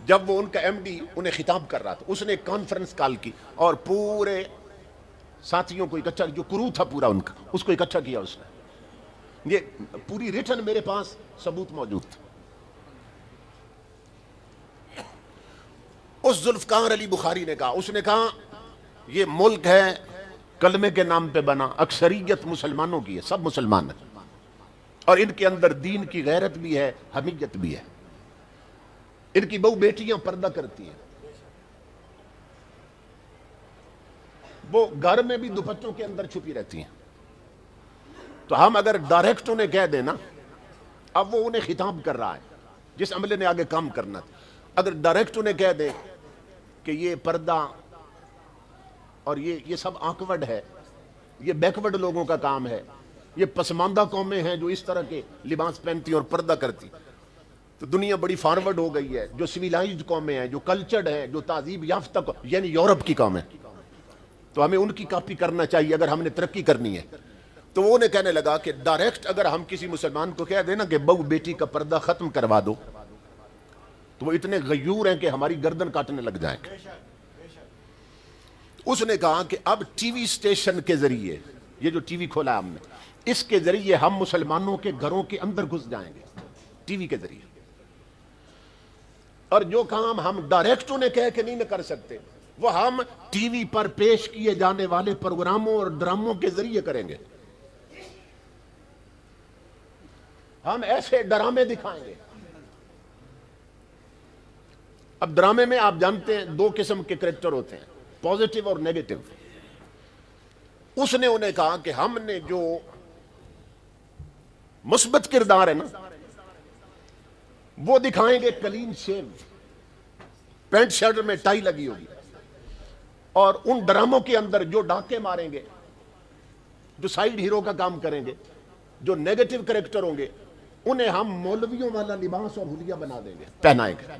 جب وہ ان کا ایم ڈی انہیں خطاب کر رہا تھا، اس نے ایک کانفرنس کال کی اور پورے ساتھیوں کو اکٹھا، جو کرو تھا پورا ان کا، اس کو اکٹھا کیا اس نے۔ یہ پوری ریٹن میرے پاس ثبوت موجود تھا۔ اس ذوالفقار علی بخاری نے کہا، اس نے کہا یہ ملک ہے کلمے کے نام پہ بنا، اکثریت مسلمانوں کی ہے، سب مسلمان ہیں، اور ان کے اندر دین کی غیرت بھی ہے، حمیت بھی ہے۔ ان کی بہو بیٹیاں پردہ کرتی ہیں، وہ گھر میں بھی دوپٹوں کے اندر چھپی رہتی ہیں۔ تو ہم اگر ڈائریکٹ انہیں کہہ دینا، اب وہ انہیں خطاب کر رہا ہے جس عملے نے آگے کام کرنا تھا، اگر ڈائریکٹ انہیں کہہ دیں کہ یہ پردہ اور یہ سب آکورڈ ہے، یہ بیکورڈ لوگوں کا کام ہے، یہ پسماندہ قومیں ہیں جو اس طرح کے لباس پہنتی اور پردہ کرتی، تو دنیا بڑی فارورڈ ہو گئی ہے، جو سویلائزڈ قومیں ہیں، جو کلچرڈ ہیں، جو تہذیب یافتہ یعنی یورپ کی قومیں، تو ہمیں ان کی کاپی کرنا چاہیے اگر ہم نے ترقی کرنی ہے۔ تو وہ انہیں کہنے لگا کہ ڈائریکٹ اگر ہم کسی مسلمان کو کہہ دینا کہ بہو بیٹی کا پردہ ختم کروا دو، تو وہ اتنے غیور ہیں کہ ہماری گردن کاٹنے لگ جائیں گے۔ اس نے کہا کہ اب ٹی وی اسٹیشن کے ذریعے، یہ جو ٹی وی کھولا ہم نے، اس کے ذریعے ہم مسلمانوں کے گھروں کے اندر گھس جائیں گے، ٹی وی کے ذریعے، اور جو کام ہم ڈائریکٹ انہیں کہہ کے نہیں نہ کر سکتے، وہ ہم ٹی وی پر پیش کیے جانے والے پروگراموں اور ڈراموں کے ذریعے کریں گے. ہم ایسے ڈرامے دکھائیں گے. اب ڈرامے میں آپ جانتے ہیں 2 قسم کے کریکٹر ہوتے ہیں, پازیٹیو اور نیگیٹو. اس نے انہیں کہا کہ ہم نے جو مثبت کردار ہے نا وہ دکھائیں گے کلین شیو, پینٹ شرٹ میں ٹائی لگی ہوگی, اور ان ڈراموں کے اندر جو ڈاکے ماریں گے, جو سائیڈ ہیرو کا کام کریں گے, جو نیگیٹو کریکٹر ہوں گے, انہیں ہم مولویوں والا لباس اور حلیہ بنا دیں گے, پہنائیں گے.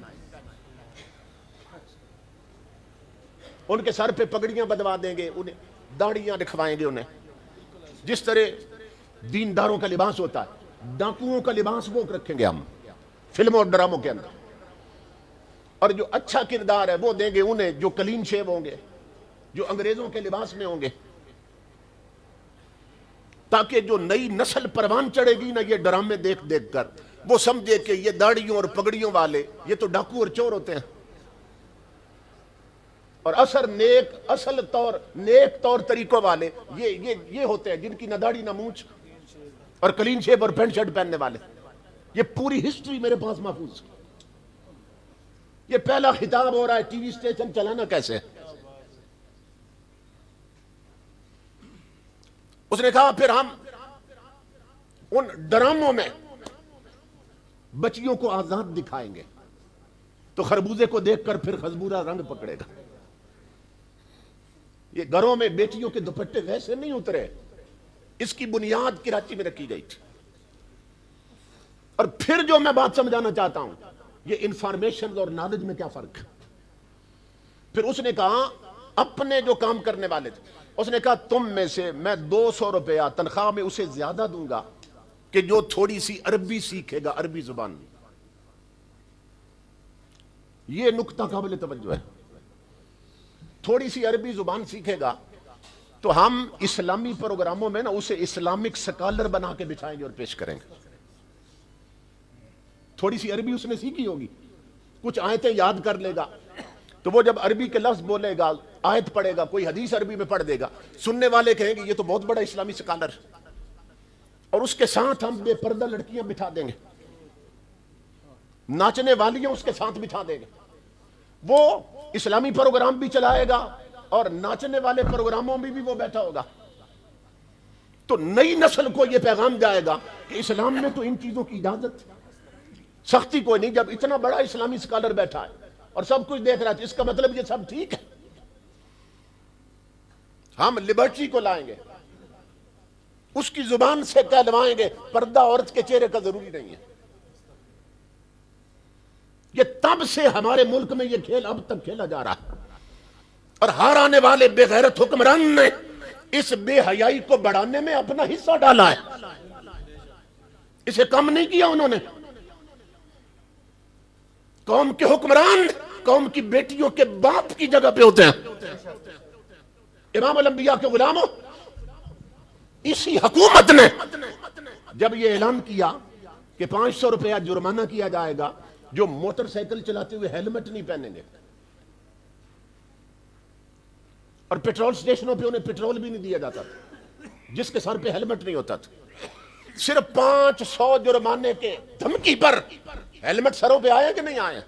ان کے سر پہ پگڑیاں بدوا دیں گے, انہیں داڑیاں رکھوائیں گے. انہیں جس طرح دینداروں کا لباس ہوتا ہے, ڈاکوؤں کا لباس وہ رکھیں گے ہم فلموں اور ڈراموں کے اندر. اور جو اچھا کردار ہے وہ دیں گے انہیں جو کلین شیو ہوں گے, جو انگریزوں کے لباس میں ہوں گے, تاکہ جو نئی نسل پروان چڑھے گی نا یہ ڈرامے دیکھ دیکھ کر, وہ سمجھے کہ یہ داڑیوں اور پگڑیوں والے یہ تو ڈاکو اور چور ہوتے ہیں. اور نیک طور طریقوں والے یہ ہوتے ہیں جن کی نہ داڑھی نہ مونچھ اور کلین شیپ اور پینٹ شرٹ پہننے والے. یہ پوری ہسٹری میرے پاس محفوظ ہے. یہ پہلا خطاب ہو رہا ہے, ٹی وی اسٹیشن چلانا کیسے ہے. اس نے کہا پھر ہم ان ڈراموں میں بچیوں کو آزاد دکھائیں گے تو خربوزے کو دیکھ کر پھر خزبورہ رنگ پکڑے گا. یہ گھروں میں بیٹیوں کے دوپٹے ویسے نہیں اترے, اس کی بنیاد کراچی میں رکھی گئی تھی. اور پھر جو میں بات سمجھانا چاہتا ہوں, یہ انفارمیشن اور نالج میں کیا فرق ہے. پھر اس نے کہا اپنے جو کام کرنے والے تھے, اس نے کہا تم میں سے میں 200 روپیہ تنخواہ میں اسے زیادہ دوں گا کہ جو تھوڑی سی عربی سیکھے گا, عربی زبان. یہ نکتہ قابل توجہ ہے. تھوڑی سی عربی زبان سیکھے گا تو ہم اسلامی پروگراموں میں نا اسے اسلامک سکالر بنا کے بٹھائیں گے اور پیش کریں گے. تھوڑی سی عربی اس نے سیکھی ہوگی, کچھ آیتیں یاد کر لے گا, تو وہ جب عربی کے لفظ بولے گا, آیت پڑھے گا, کوئی حدیث عربی میں پڑھ دے گا, سننے والے کہیں گے یہ تو بہت بڑا اسلامی سکالر. اور اس کے ساتھ ہم بے پردہ لڑکیاں بٹھا دیں گے, ناچنے والیاں اس کے ساتھ بٹھا دیں گے. وہ اسلامی پروگرام بھی چلائے گا اور ناچنے والے پروگراموں میں بھی وہ بیٹھا ہوگا. تو نئی نسل کو یہ پیغام جائے گا کہ اسلام میں تو ان چیزوں کی اجازت, سختی کوئی نہیں. جب اتنا بڑا اسلامی سکالر بیٹھا ہے اور سب کچھ دیکھ رہا ہے, اس کا مطلب یہ سب ٹھیک ہے. ہم لبرٹی کو لائیں گے, اس کی زبان سے کہلوائیں گے پردہ عورت کے چہرے کا ضروری نہیں ہے. یہ تب سے ہمارے ملک میں یہ کھیل اب تک کھیلا جا رہا ہے, اور ہار آنے والے بے غیرت حکمران نے اس بے حیائی کو بڑھانے میں اپنا حصہ ڈالا ہے. اسے کم نہیں کیا انہوں نے. قوم کے حکمران قوم کی بیٹیوں کے باپ کی جگہ پہ ہوتے ہیں. امام الانبیاء کے غلاموں, اسی حکومت نے جب یہ اعلان کیا کہ 500 روپیہ جرمانہ کیا جائے گا جو موٹر سائیکل چلاتے ہوئے ہیلمٹ نہیں پہنیں گے, اور پیٹرول سٹیشنوں پہ انہیں پیٹرول بھی نہیں دیا جاتا تھا جس کے سر پہ ہیلمٹ نہیں ہوتا تھا. صرف 500 جرمانے کے دھمکی پر ہیلمٹ سروں پہ آئے کہ نہیں آئے.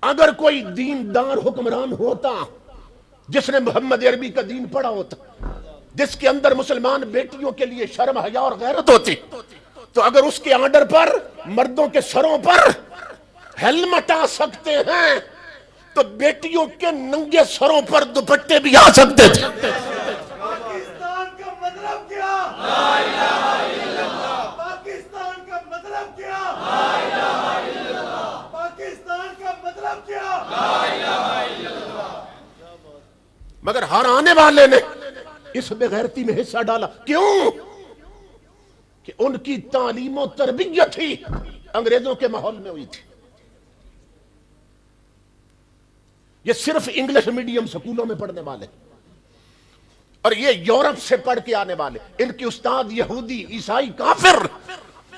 اگر کوئی دیندار حکمران ہوتا جس نے محمد عربی کا دین پڑھا ہوتا, جس کے اندر مسلمان بیٹیوں کے لیے شرم حیا اور غیرت ہوتی, تو اگر اس کے آرڈر پر مردوں کے سروں پر ہیلمٹ آ سکتے ہیں تو بیٹیوں کے ننگے سروں پر دوپٹے بھی آ سکتے تھے. پاکستان کا مطلب کیا؟ لا الہ الا اللہ. پاکستان کا مطلب کیا؟ لا الہ الا اللہ. پاکستان کا مطلب کیا؟ لا الہ الا اللہ. مگر ہر آنے والے نے اس بے غیرتی میں حصہ ڈالا. کیوں؟ کہ ان کی تعلیم و تربیت ہی انگریزوں کے ماحول میں ہوئی تھی. یہ صرف انگلش میڈیم سکولوں میں پڑھنے والے, اور یہ یورپ سے پڑھ کے آنے والے, ان کے استاد یہودی عیسائی کافر.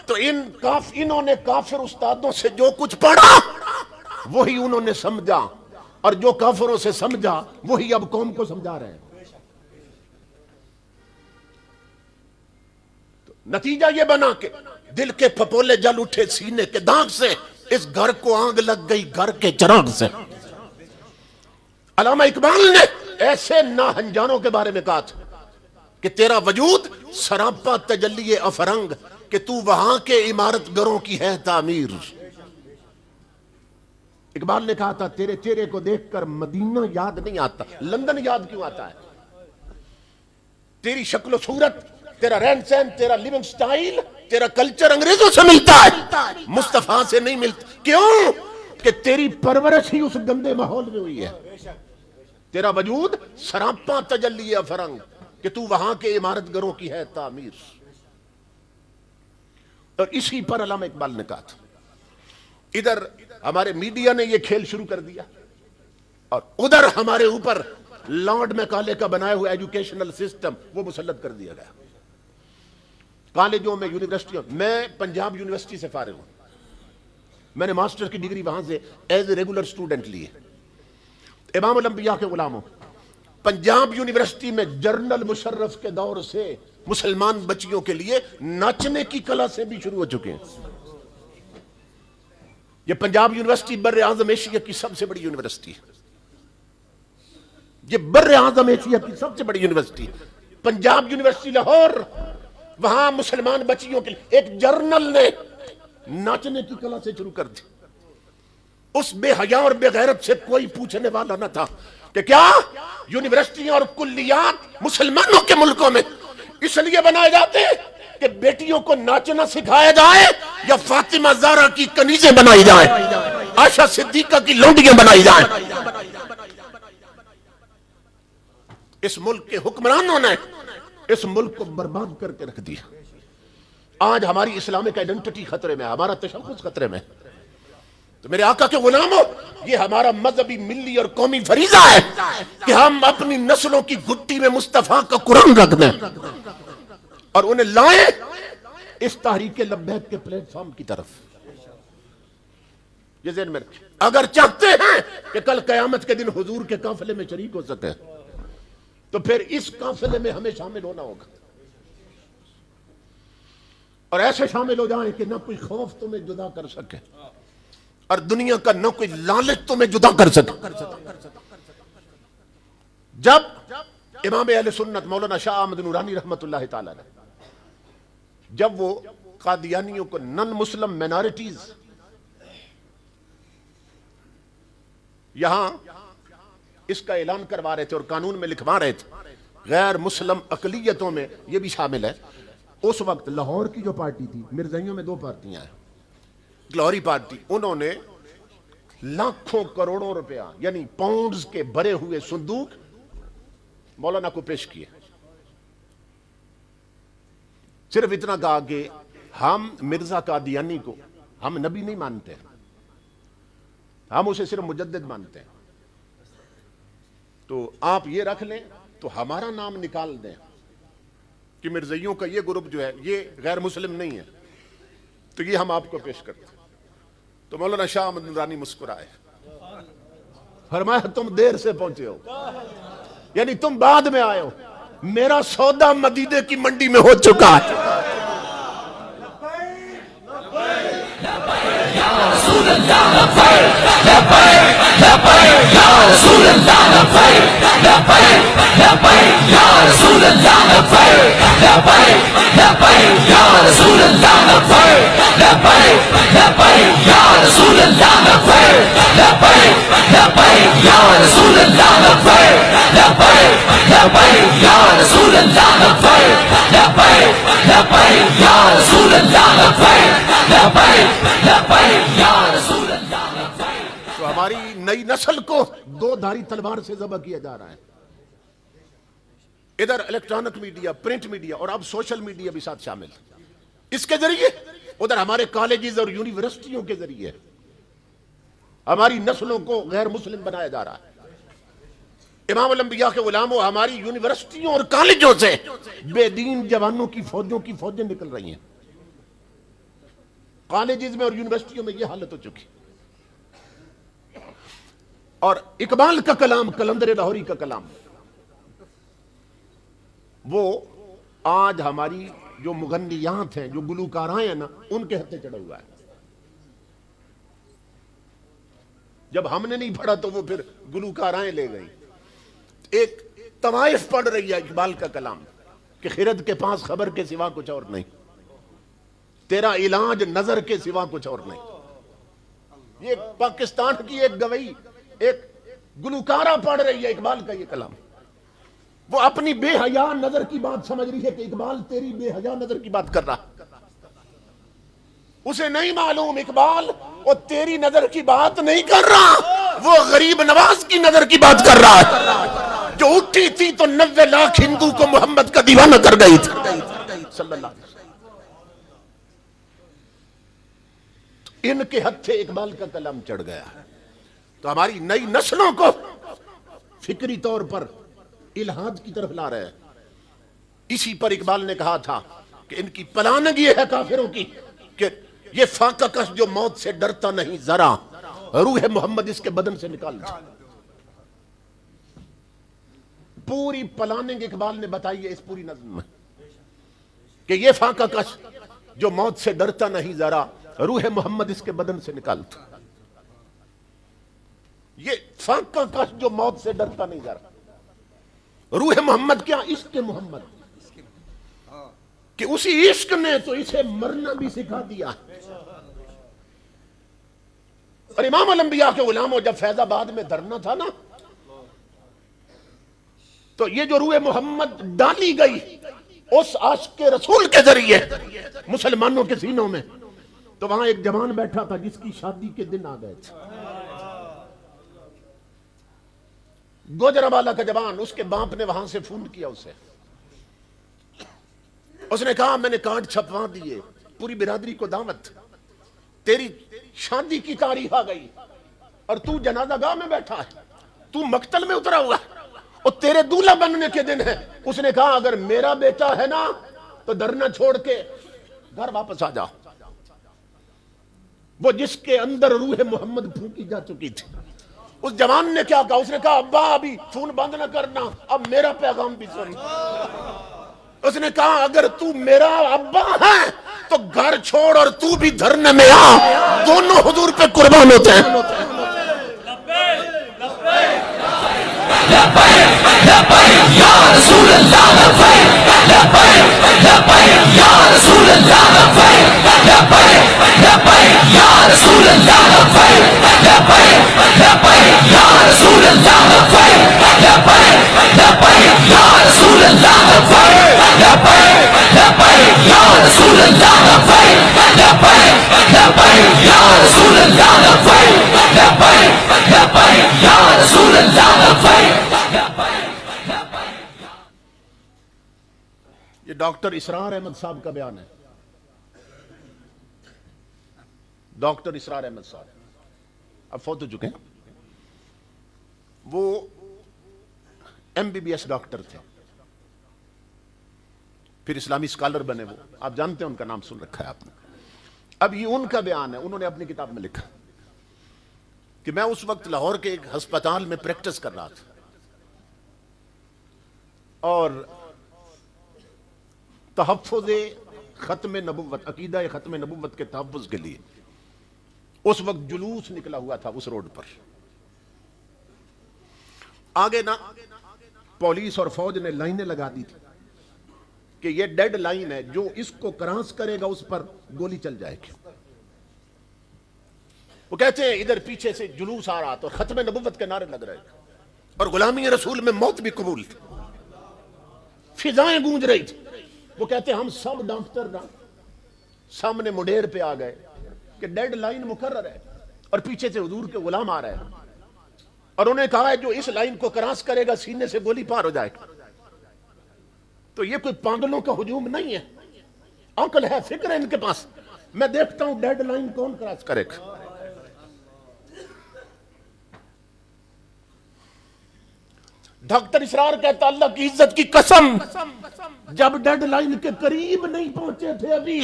تو انہوں نے کافر استادوں سے جو کچھ پڑھا وہی انہوں نے سمجھا، اور جو کافروں سے سمجھا وہی اب قوم کو سمجھا رہے ہیں۔ نتیجہ یہ بنا کہ دل کے پھپولے جل اٹھے سینے کے داغ سے، اس گھر کو آگ لگ گئی گھر کے چراغ سے۔ علامہ اقبال نے ایسے ناہنجانوں کے بارے میں کہا تھا کہ تیرا وجود سراپا تجلی افرنگ، کہ تو وہاں کے عمارت گروں کی ہے تعمیر۔ اقبال نے کہا تھا تیرے چہرے کو دیکھ کر مدینہ یاد نہیں آتا، لندن یاد کیوں آتا ہے؟ تیری شکل و صورت، تیرا رہن سہن، تیرا لیونگ سٹائل، تیرا کلچر انگریزوں سے ملتا ہے، مصطفیٰ سے نہیں ملتا۔ کیوں؟ کہ تیری پرورش ہی اس گندے ماحول میں ہوئی ہے۔ تیرا وجود سراپا تجلی افرنگ، کہ تو وہاں کے عمارت گروں کی ہے تعمیر۔ اور اسی پر علامہ اقبال نے کہا تھا۔ ادھر ہمارے میڈیا نے یہ کھیل شروع کر دیا، اور ادھر ہمارے اوپر لارڈ میکالے کا بنایا ہوا ایجوکیشنل سسٹم وہ مسلط کر دیا گیا۔ کالجوں میں، یونیورسٹیوں، میں پنجاب یونیورسٹی سے فارغ ہوں، میں نے ماسٹر کی ڈگری وہاں سے ایز اے ریگولر اسٹوڈنٹ لی ہے۔ امام الانبیاء کے غلاموں، پنجاب یونیورسٹی میں جنرل مشرف کے دور سے مسلمان بچیوں کے لیے ناچنے کی کلا سے بھی شروع ہو چکے ہیں۔ یہ پنجاب یونیورسٹی بر اعظم ایشیا کی سب سے بڑی یونیورسٹی ہے، یہ بر اعظم ایشیا کی سب سے بڑی یونیورسٹی ہے۔ پنجاب یونیورسٹی لاہور، وہاں مسلمان بچیوں کے لیے ایک جرنل نے ناچنے کی کلا سے شروع کر دی۔ اس بے حیا اور بے غیرت سے کوئی پوچھنے والا نہ تھا کہ کیا یونیورسٹیاں اور کلیات مسلمانوں کے ملکوں میں اس لیے بنائے جاتے ہیں کہ بیٹیوں کو ناچنا سکھایا جائے، یا فاطمہ زہرا کی کنیزیں بنائی جائیں، عائشہ صدیقہ کی لونڈیاں بنائی جائیں؟ اس ملک کے حکمرانوں نے اس ملک کو برباد کر کے رکھ دیا۔ آج ہماری اسلامک آئیڈینٹی خطرے میں، ہمارا تشخص خطرے میں۔ تو میرے آقا کے غلاموں، یہ ہمارا مذہبی، ملی اور قومی فریضہ ہے کہ ہم اپنی نسلوں کی گھٹی میں مصطفیٰ کا قرآن رکھ دیں اور انہیں لائیں اس تحریک لبیک کے پلیٹ فارم کی طرف۔ یہ ذہن میں رکھیں، اگر چاہتے ہیں کہ کل قیامت کے دن حضور کے قافلے میں شریک ہو سکے تو پھر اس قافلے میں ہمیں شامل ہونا ہوگا، اور ایسے شامل ہو جائیں کہ نہ کوئی خوف تمہیں جدا کر سکے اور دنیا کا نہ کوئی لالچ تمہیں جدا کر سکے۔ جب امام اہل سنت مولانا شاہ احمد نورانی رحمت اللہ تعالی نے جب وہ قادیانیوں کو نن مسلم مینارٹیز یہاں اس کا اعلان کروا رہے تھے اور قانون میں لکھوا رہے تھے، غیر مسلم اقلیتوں میں یہ بھی شامل ہے، اس وقت لاہور کی جو پارٹی تھی، مرزائیوں میں دو پارٹیاں ہیں، گلوری پارٹی، انہوں نے لاکھوں کروڑوں روپیہ یعنی پاؤنڈز کے بھرے ہوئے صندوق مولانا کو پیش کیے، صرف اتنا کہا کہ ہم مرزا قادیانی کو ہم نبی نہیں مانتے، ہم اسے صرف مجدد مانتے ہیں، تو آپ یہ رکھ لیں تو ہمارا نام نکال دیں کہ مرزائیوں کا یہ گروپ جو ہے یہ غیر مسلم نہیں ہے، تو یہ ہم آپ کو پیش کرتے ہیں۔ تو مولانا شاہ احمد نورانی مسکرائے، فرمایا تم دیر سے پہنچے ہو، یعنی تم بعد میں آئے ہو، میرا سودا مدینے کی منڈی میں ہو چکا ہے۔ رسول اللہ لبیک لبیک لبیک یا رسول اللہ لبیک لبیک لبیک یا رسول اللہ لبیک لبیک لبیک یا رسول اللہ لبیک لبیک لبیک یا رسول اللہ لبیک لبیک لبیک یا رسول اللہ لبیک لبیک لبیک یا رسول اللہ لبیک لبیک لبیک یا رسول اللہ لبیک لبیک لبیک یا رسول اللہ لبیک۔ تو ہماری نئی نسل کو دو دھاری تلوار سے ذبح کیا جا رہا ہے، ادھر الیکٹرانک میڈیا، پرنٹ میڈیا اور اب سوشل میڈیا بھی ساتھ شامل، اس کے ذریعے ادھر ہمارے کالجز اور یونیورسٹیوں کے ذریعے ہماری نسلوں کو غیر مسلم بنایا جا رہا ہے۔ امام الانبیاء کے غلاموں، ہماری یونیورسٹیوں اور کالجوں سے بے دین جوانوں کی فوجیں نکل رہی ہیں، کالجز میں اور یونیورسٹیوں میں یہ حالت ہو چکی۔ اور اقبال کا کلام، قلندر لاہوری کا کلام، وہ آج ہماری جو مغنیات ہیں، جو گلوکارائیں ہیں نا، ان کے ہتھے چڑھا ہوا ہے. جب ہم نے نہیں پڑھا تو وہ پھر گلوکارائیں لے گئی. ایک طوائف پڑھ رہی ہے اقبال کا کلام کہ خرد کے پاس خبر کے سوا کچھ اور نہیں، تیرا علاج نظر کے سوا کچھ اور نہیں. یہ پاکستان کی ایک گوئی، ایک گلوکارہ پڑھ رہی ہے اقبال کا یہ کلام. وہ اپنی بے حیا نظر کی بات سمجھ رہی ہے کہ اقبال تیری بے حیا نظر کی بات کر رہا. اسے نہیں معلوم اقبال وہ تیری نظر کی بات نہیں کر رہا، وہ غریب نواز کی نظر کی بات کر رہا ہے جو اٹھی تھی تو 90 لاکھ ہندو کو محمد کا دیوانہ کر گئی تھی صلی اللہ علیہ وسلم. ان کے ہتھے اقبال کا کلام چڑھ گیا ہے. تو ہماری نئی نسلوں کو فکری طور پر الہاد کی طرف لا رہے ہیں. اسی پر اقبال نے کہا تھا کہ ان کی پلانگ یہ ہے کافروں کی کہ یہ فاقہ کش جو موت سے ڈرتا نہیں ذرا، روح محمد اس کے بدن سے نکال دیا. پوری پلاننگ اقبال نے بتائی ہے اس پوری نظم میں کہ یہ فاقہ کش جو موت سے ڈرتا نہیں ذرا، روح محمد اس کے بدن سے نکال دیا. یہ فاقہ کش جو موت سے ڈرتا نہیں ذرا، روح محمد کیا؟ عشق محمد، کہ اسی عشق نے تو اسے مرنا بھی سکھا دیا. اور امام الانبیاء کے غلاموں جب فیض آباد میں دھرنا تھا نا، تو یہ جو روح محمد ڈالی گئی اس عاشق رسول کے ذریعے مسلمانوں کے سینوں میں، تو وہاں ایک جوان بیٹھا تھا جس کی شادی کے دن آ گئے تھے. گوجرانوالہ کا جوان، اس کے باپ نے وہاں سے فون کیا اسے. اس نے کہا میں نے کارڈ چھپوا دیے، پوری برادری کو دعوت، تیری شادی کی تاریخ آ گئی اور تو جنازہ گاہ میں بیٹھا ہے، تو مقتل میں اترا ہوا اور تیرے دولہا بننے کے دن ہے. اس نے کہا اگر میرا بیٹا ہے نا تو دھرنا چھوڑ کے گھر واپس آ جا. وہ جس کے اندر روح محمد پھونکی جا چکی تھی. اس جوان نے کیا کہا؟ اس نے کہا ابا ابھی فون بند نہ کرنا، اب میرا پیغام بھی سن. اس نے کہا اگر تو میرا ابا ہے تو گھر چھوڑ اور تو بھی دھرنے میں آ، دونوں حضور پہ قربان ہوتے ہیں. یہ ڈاکٹر اسرار احمد صاحب کا بیان ہے. ڈاکٹر اسرار احمد صاحب اب فوت ہو چکے ہیں. وہ M B B S doctor تھے، پھر اسلامی اسکالر بنے. وہ آپ جانتے ہیں، ان کا نام سن رکھا ہے آپ نے. اب یہ ان کا بیان ہے، انہوں نے اپنی کتاب میں لکھا کہ میں اس وقت لاہور کے ایک ہسپتال میں پریکٹس کر رہا تھا اور تحفظ ختم نبوت، عقیدہ ختم نبوت کے تحفظ کے لیے اس وقت جلوس نکلا ہوا تھا اس روڈ پر. آگے نا پولیس اور فوج نے لائنیں لگا دی تھی کہ یہ ڈیڈ لائن ہے، جو اس کو کراس کرے گا اس پر گولی چل جائے گی. وہ کہتے ہیں ادھر پیچھے سے جلوس آ رہا تو ختم نبوت کے نعرے لگ رہے اور غلامی رسول میں موت بھی قبول تھی، فضائیں گونج رہی تھی. وہ کہتے ہیں ہم سب ڈاکٹر نا سامنے مڈیر پہ آ گئے کہ ڈیڈ لائن مقرر ہے اور پیچھے سے حضور کے غلام آ رہے ہیں اور انہوں نے کہا ہے جو اس لائن کو کراس کرے گا سینے سے گولی پار ہو جائے گا. تو یہ کوئی پاگلوں کا ہجوم نہیں ہے، عقل ہے، فکر ہے ان کے پاس. میں دیکھتا ہوں ڈیڈ لائن کون کراس کرے گا. ڈاکٹر اسرار کہتا اللہ کی عزت کی قسم جب ڈیڈ لائن کے قریب نہیں پہنچے تھے ابھی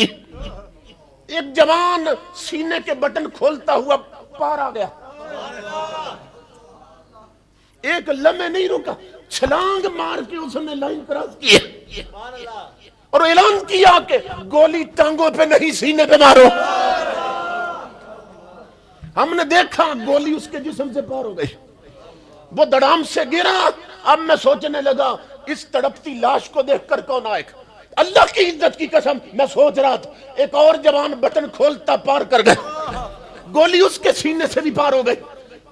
ایک جوان سینے کے بٹن کھولتا ہوا پار آ گیا. ایک لمحے نہیں رکا, چھلانگ مار کے اس نے لائن کراس کی اور اعلان کیا کہ گولی ٹانگوں پہ نہیں سینے پہ مارو. ہم نے دیکھا گولی اس کے جسم سے پار ہو گئی, وہ دڑام سے گرا. اب میں سوچنے لگا اس تڑپتی لاش کو دیکھ کر کون آئے گا. اللہ کی عزت کی قسم میں سوچ رہا تھا, ایک اور جوان بٹن کھولتا پار کر گئے, گولی اس کے سینے سے بھی پار ہو گئی.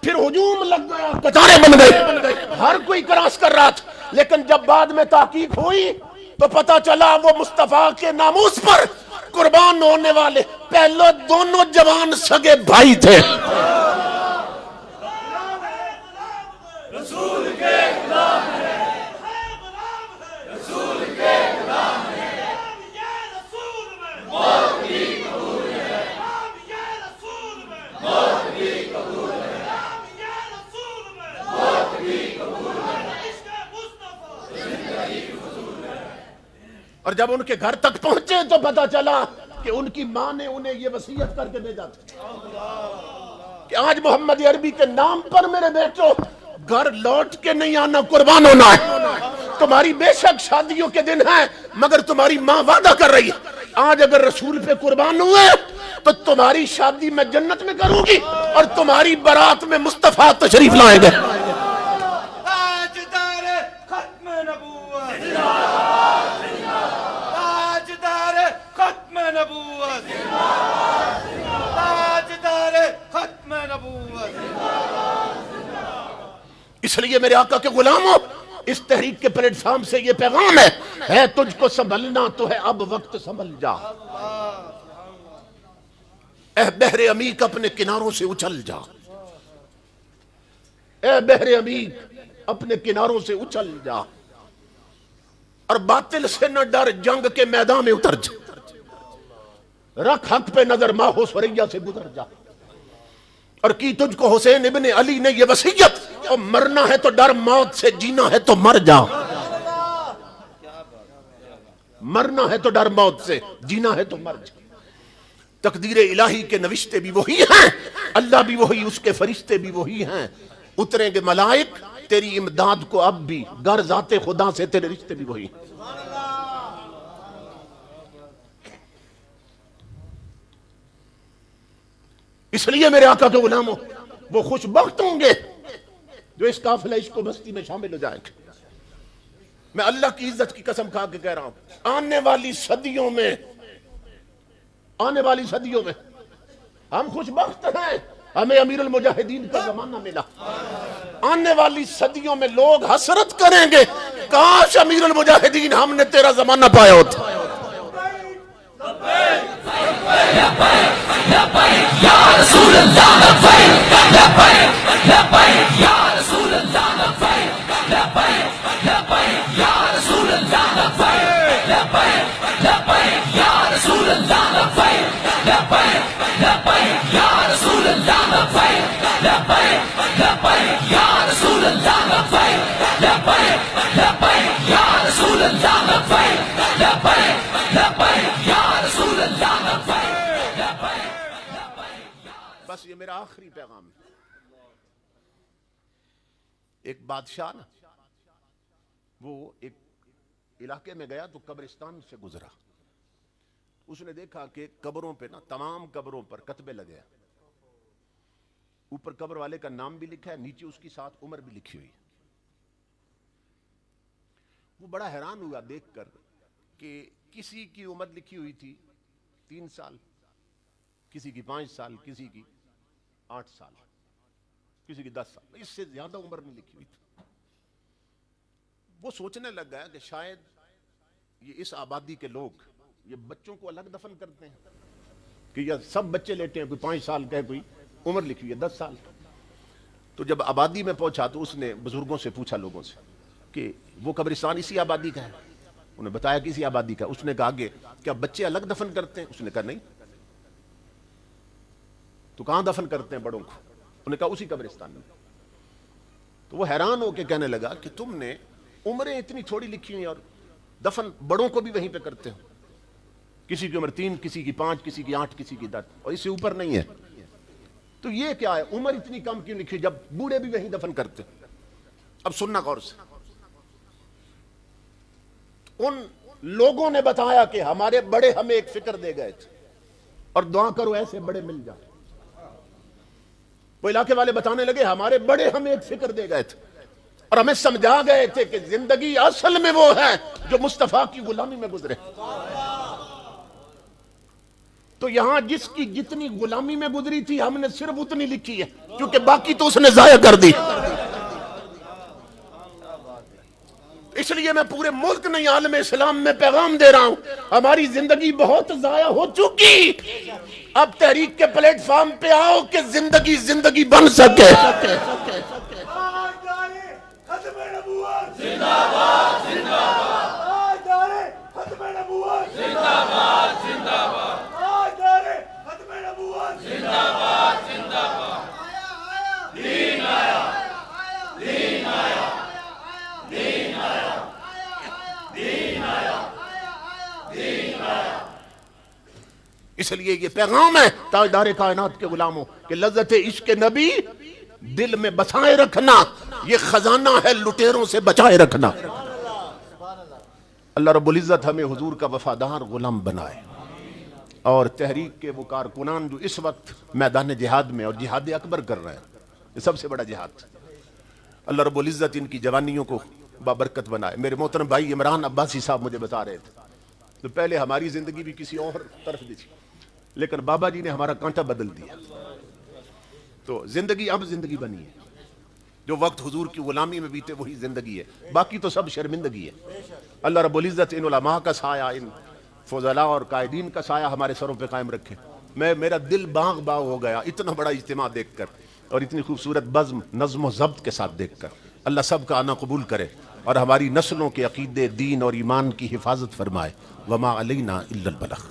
پھر ہجوم لگ گیا, قطاریں بن گئی, ہر کوئی کراس کر رہا تھا. لیکن جب بعد میں تحقیق ہوئی تو پتا چلا وہ مصطفیٰ کے ناموس پر قربان ہونے والے پہلے دونوں جوان سگے بھائی تھے. رسول کے غلام ہے, رسول کے غلام ہے, یہ رسول میں موت بھی قبول ہے, یہ رسول میں موت بھی قبول ہے, یہ رسول میں موت بھی قبول ہے, عشق مصطفیٰ زندگی فضول ہے. اور جب ان کے گھر تک پہنچے تو پتا چلا کہ ان کی ماں نے انہیں یہ وصیت کر کے بھیجا تھا کہ آج محمد عربی کے نام پر میرے بیٹو گھر لوٹ کے نہیں آنا, قربان ہونا ہے. تمہاری بے شک شادیوں کے دن ہیں مگر تمہاری ماں وعدہ کر رہی ہے آج اگر رسول پہ قربان ہوئے تو تمہاری شادی میں جنت میں کروں گی اور تمہاری برات میں مصطفیٰ تشریف لائیں گے. تاجدار ختم نبوت, تاجدار ختم نبوت, تاجدار ختم نبوت. اس لیے میرے آقا کے غلاموں, اس تحریک کے پلیٹ فارم سے یہ پیغام ہے تجھ کو سنبھلنا تو ہے اب وقت سنبھل جا. اے بحر عمیق اپنے کناروں سے اچھل جا, اے بحر عمیق اپنے کناروں سے اچھل جا, اور باطل سے نہ ڈر, جنگ کے میدان میں اتر جا, رکھ حق پہ نظر, ماہو سوریا سے گزر جا. اور کی تجھ کو حسین ابن علی نے یہ وصیت, اور مرنا ہے تو ڈر موت سے, جینا ہے تو مر جا. مرنا ہے تو ڈر موت سے, جینا ہے تو مر جا. تقدیر الہی کے نوشتے بھی وہی ہیں, اللہ بھی وہی, اس کے فرشتے بھی وہی ہیں. اتریں گے ملائک تیری امداد کو اب بھی, گر ذات خدا سے تیرے رشتے بھی وہی ہیں. اس لیے میرے آقا کے غلاموں, وہ خوش بخت ہوں گے جو اس قافلہ عشق و مستی میں شامل ہو جائیں گے. میں اللہ کی عزت کی قسم کھا کے کہہ رہا ہوں, آنے والی صدیوں میں ہم خوش بخت ہیں, ہمیں امیر المجاہدین کا زمانہ ملا. آنے والی صدیوں میں لوگ حسرت کریں گے, کاش امیر المجاہدین ہم نے تیرا زمانہ پایا ہوتا. یا رسول اللہ لبیک لبیک لبیک یا رسول اللہ لبیک لبیک لبیک یا رسول اللہ لبیک لبیک لبیک یا رسول اللہ لبیک لبیک لبیک یا رسول اللہ لبیک لبیک لبیک یا رسول اللہ لبیک لبیک لبیک یا رسول اللہ لبیک لبیک لبیک یا رسول اللہ لبیک. بس یہ میرا آخری پیغام ہے. ایک بادشاہ نا, وہ ایک علاقے میں گیا تو قبرستان سے گزرا. اس نے دیکھا کہ قبروں پہ نا, تمام قبروں پر کتبے لگے ہیں. اوپر قبر والے کا نام بھی لکھا ہے, نیچے اس کی ساتھ عمر بھی لکھی ہوئی. وہ بڑا حیران ہوا دیکھ کر کہ کسی کی عمر لکھی ہوئی تھی 3 سال, کسی کی 5 سال, کسی کی 8 سال, کسی کی 10 سال, اس سے زیادہ عمر نہیں لکھی ہوئی تھی. وہ سوچنے لگ گیا کہ شاید یہ اس آبادی کے لوگ یہ بچوں کو الگ دفن کرتے ہیں کہ یہ سب بچے لیٹے ہیں, کوئی 5 سال کا ہے, کوئی عمر لکھی ہوئی ہے 10 سال. تو جب آبادی میں پہنچا تو اس نے بزرگوں سے پوچھا, لوگوں سے, کہ وہ قبرستان اسی آبادی کا ہے. انہیں بتایا کسی آبادی کا. اس نے کہا کہ کیا بچے الگ دفن کرتے ہیں؟ اس نے کہا نہیں. تو کہاں دفن کرتے ہیں بڑوں کو؟ انہوں نے کہا اسی قبرستان میں. تو وہ حیران ہو کے کہنے لگا کہ تم نے عمریں اتنی تھوڑی لکھی ہیں اور دفن بڑوں کو بھی وہیں پہ کرتے ہو. کسی کی عمر 3, کسی کی 5, کسی کی 8, کسی کی 10, اور اس سے اوپر نہیں ہے. تو یہ کیا ہے, عمر اتنی کم کیوں لکھی جب بوڑھے بھی وہیں دفن کرتے؟ اب سننا غور سے. ان لوگوں نے بتایا کہ ہمارے بڑے ہمیں ایک فکر دے گئے تھے اور دعا کرو ایسے بڑے مل جائیں. وہ علاقے والے بتانے لگے ہمارے بڑے ہمیں ایک فکر دے گئے تھے اور ہمیں سمجھا گئے تھے کہ زندگی اصل میں وہ ہے جو مصطفیٰ کی غلامی میں گزرے. تو یہاں جس کی جتنی غلامی میں گزری تھی ہم نے صرف اتنی لکھی ہے کیونکہ باقی تو اس نے ضائع کر دی. اس لیے میں پورے ملک نہیں عالم اسلام میں پیغام دے رہا ہوں ہماری زندگی بہت ضائع ہو چکی. اب تحریک کے پلیٹ فارم پہ آؤ کہ زندگی زندگی بن سکے. ختم نبوت زندہ باد زندہ باد. ختم نبوت زندہ باد زندہ باد. ختم نبوت زندہ باد زندہ باد. دین آیا دین آیا دین آیا دین آیا دین آیا. اس لیے یہ پیغام ہے تاجدار کائنات کے غلاموں کہ لذت عشق نبی دل میں بسائے رکھنا یہ خزانہ ہے لٹیروں سے بچائے رکھنا. اللہ رب العزت ہمیں حضور کا وفادار غلام بنائے اور تحریک کے وہ کارکنان جو اس وقت میدان جہاد میں اور جہاد اکبر کر رہے ہیں یہ سب سے بڑا جہاد. اللہ رب العزت ان کی جوانیوں کو بابرکت بنائے. میرے محترم بھائی عمران عباسی صاحب مجھے بتا رہے تھے تو پہلے ہماری زندگی بھی کسی اور طرف دی تھی لیکن بابا جی نے ہمارا کانٹا بدل دیا تو زندگی اب زندگی بنی ہے. جو وقت حضور کی غلامی میں بیتے وہی زندگی ہے باقی تو سب شرمندگی ہے. اللہ رب العزت ان علماء کا سایہ ان فضلاء اور قائدین کا سایہ ہمارے سروں پہ قائم رکھے. میرا دل باغ باغ ہو گیا اتنا بڑا اجتماع دیکھ کر اور اتنی خوبصورت بزم نظم و ضبط کے ساتھ دیکھ کر. اللہ سب کا آنا قبول کرے اور ہماری نسلوں کے عقیدے دین اور ایمان کی حفاظت فرمائے. وما علینا الا البلاغ.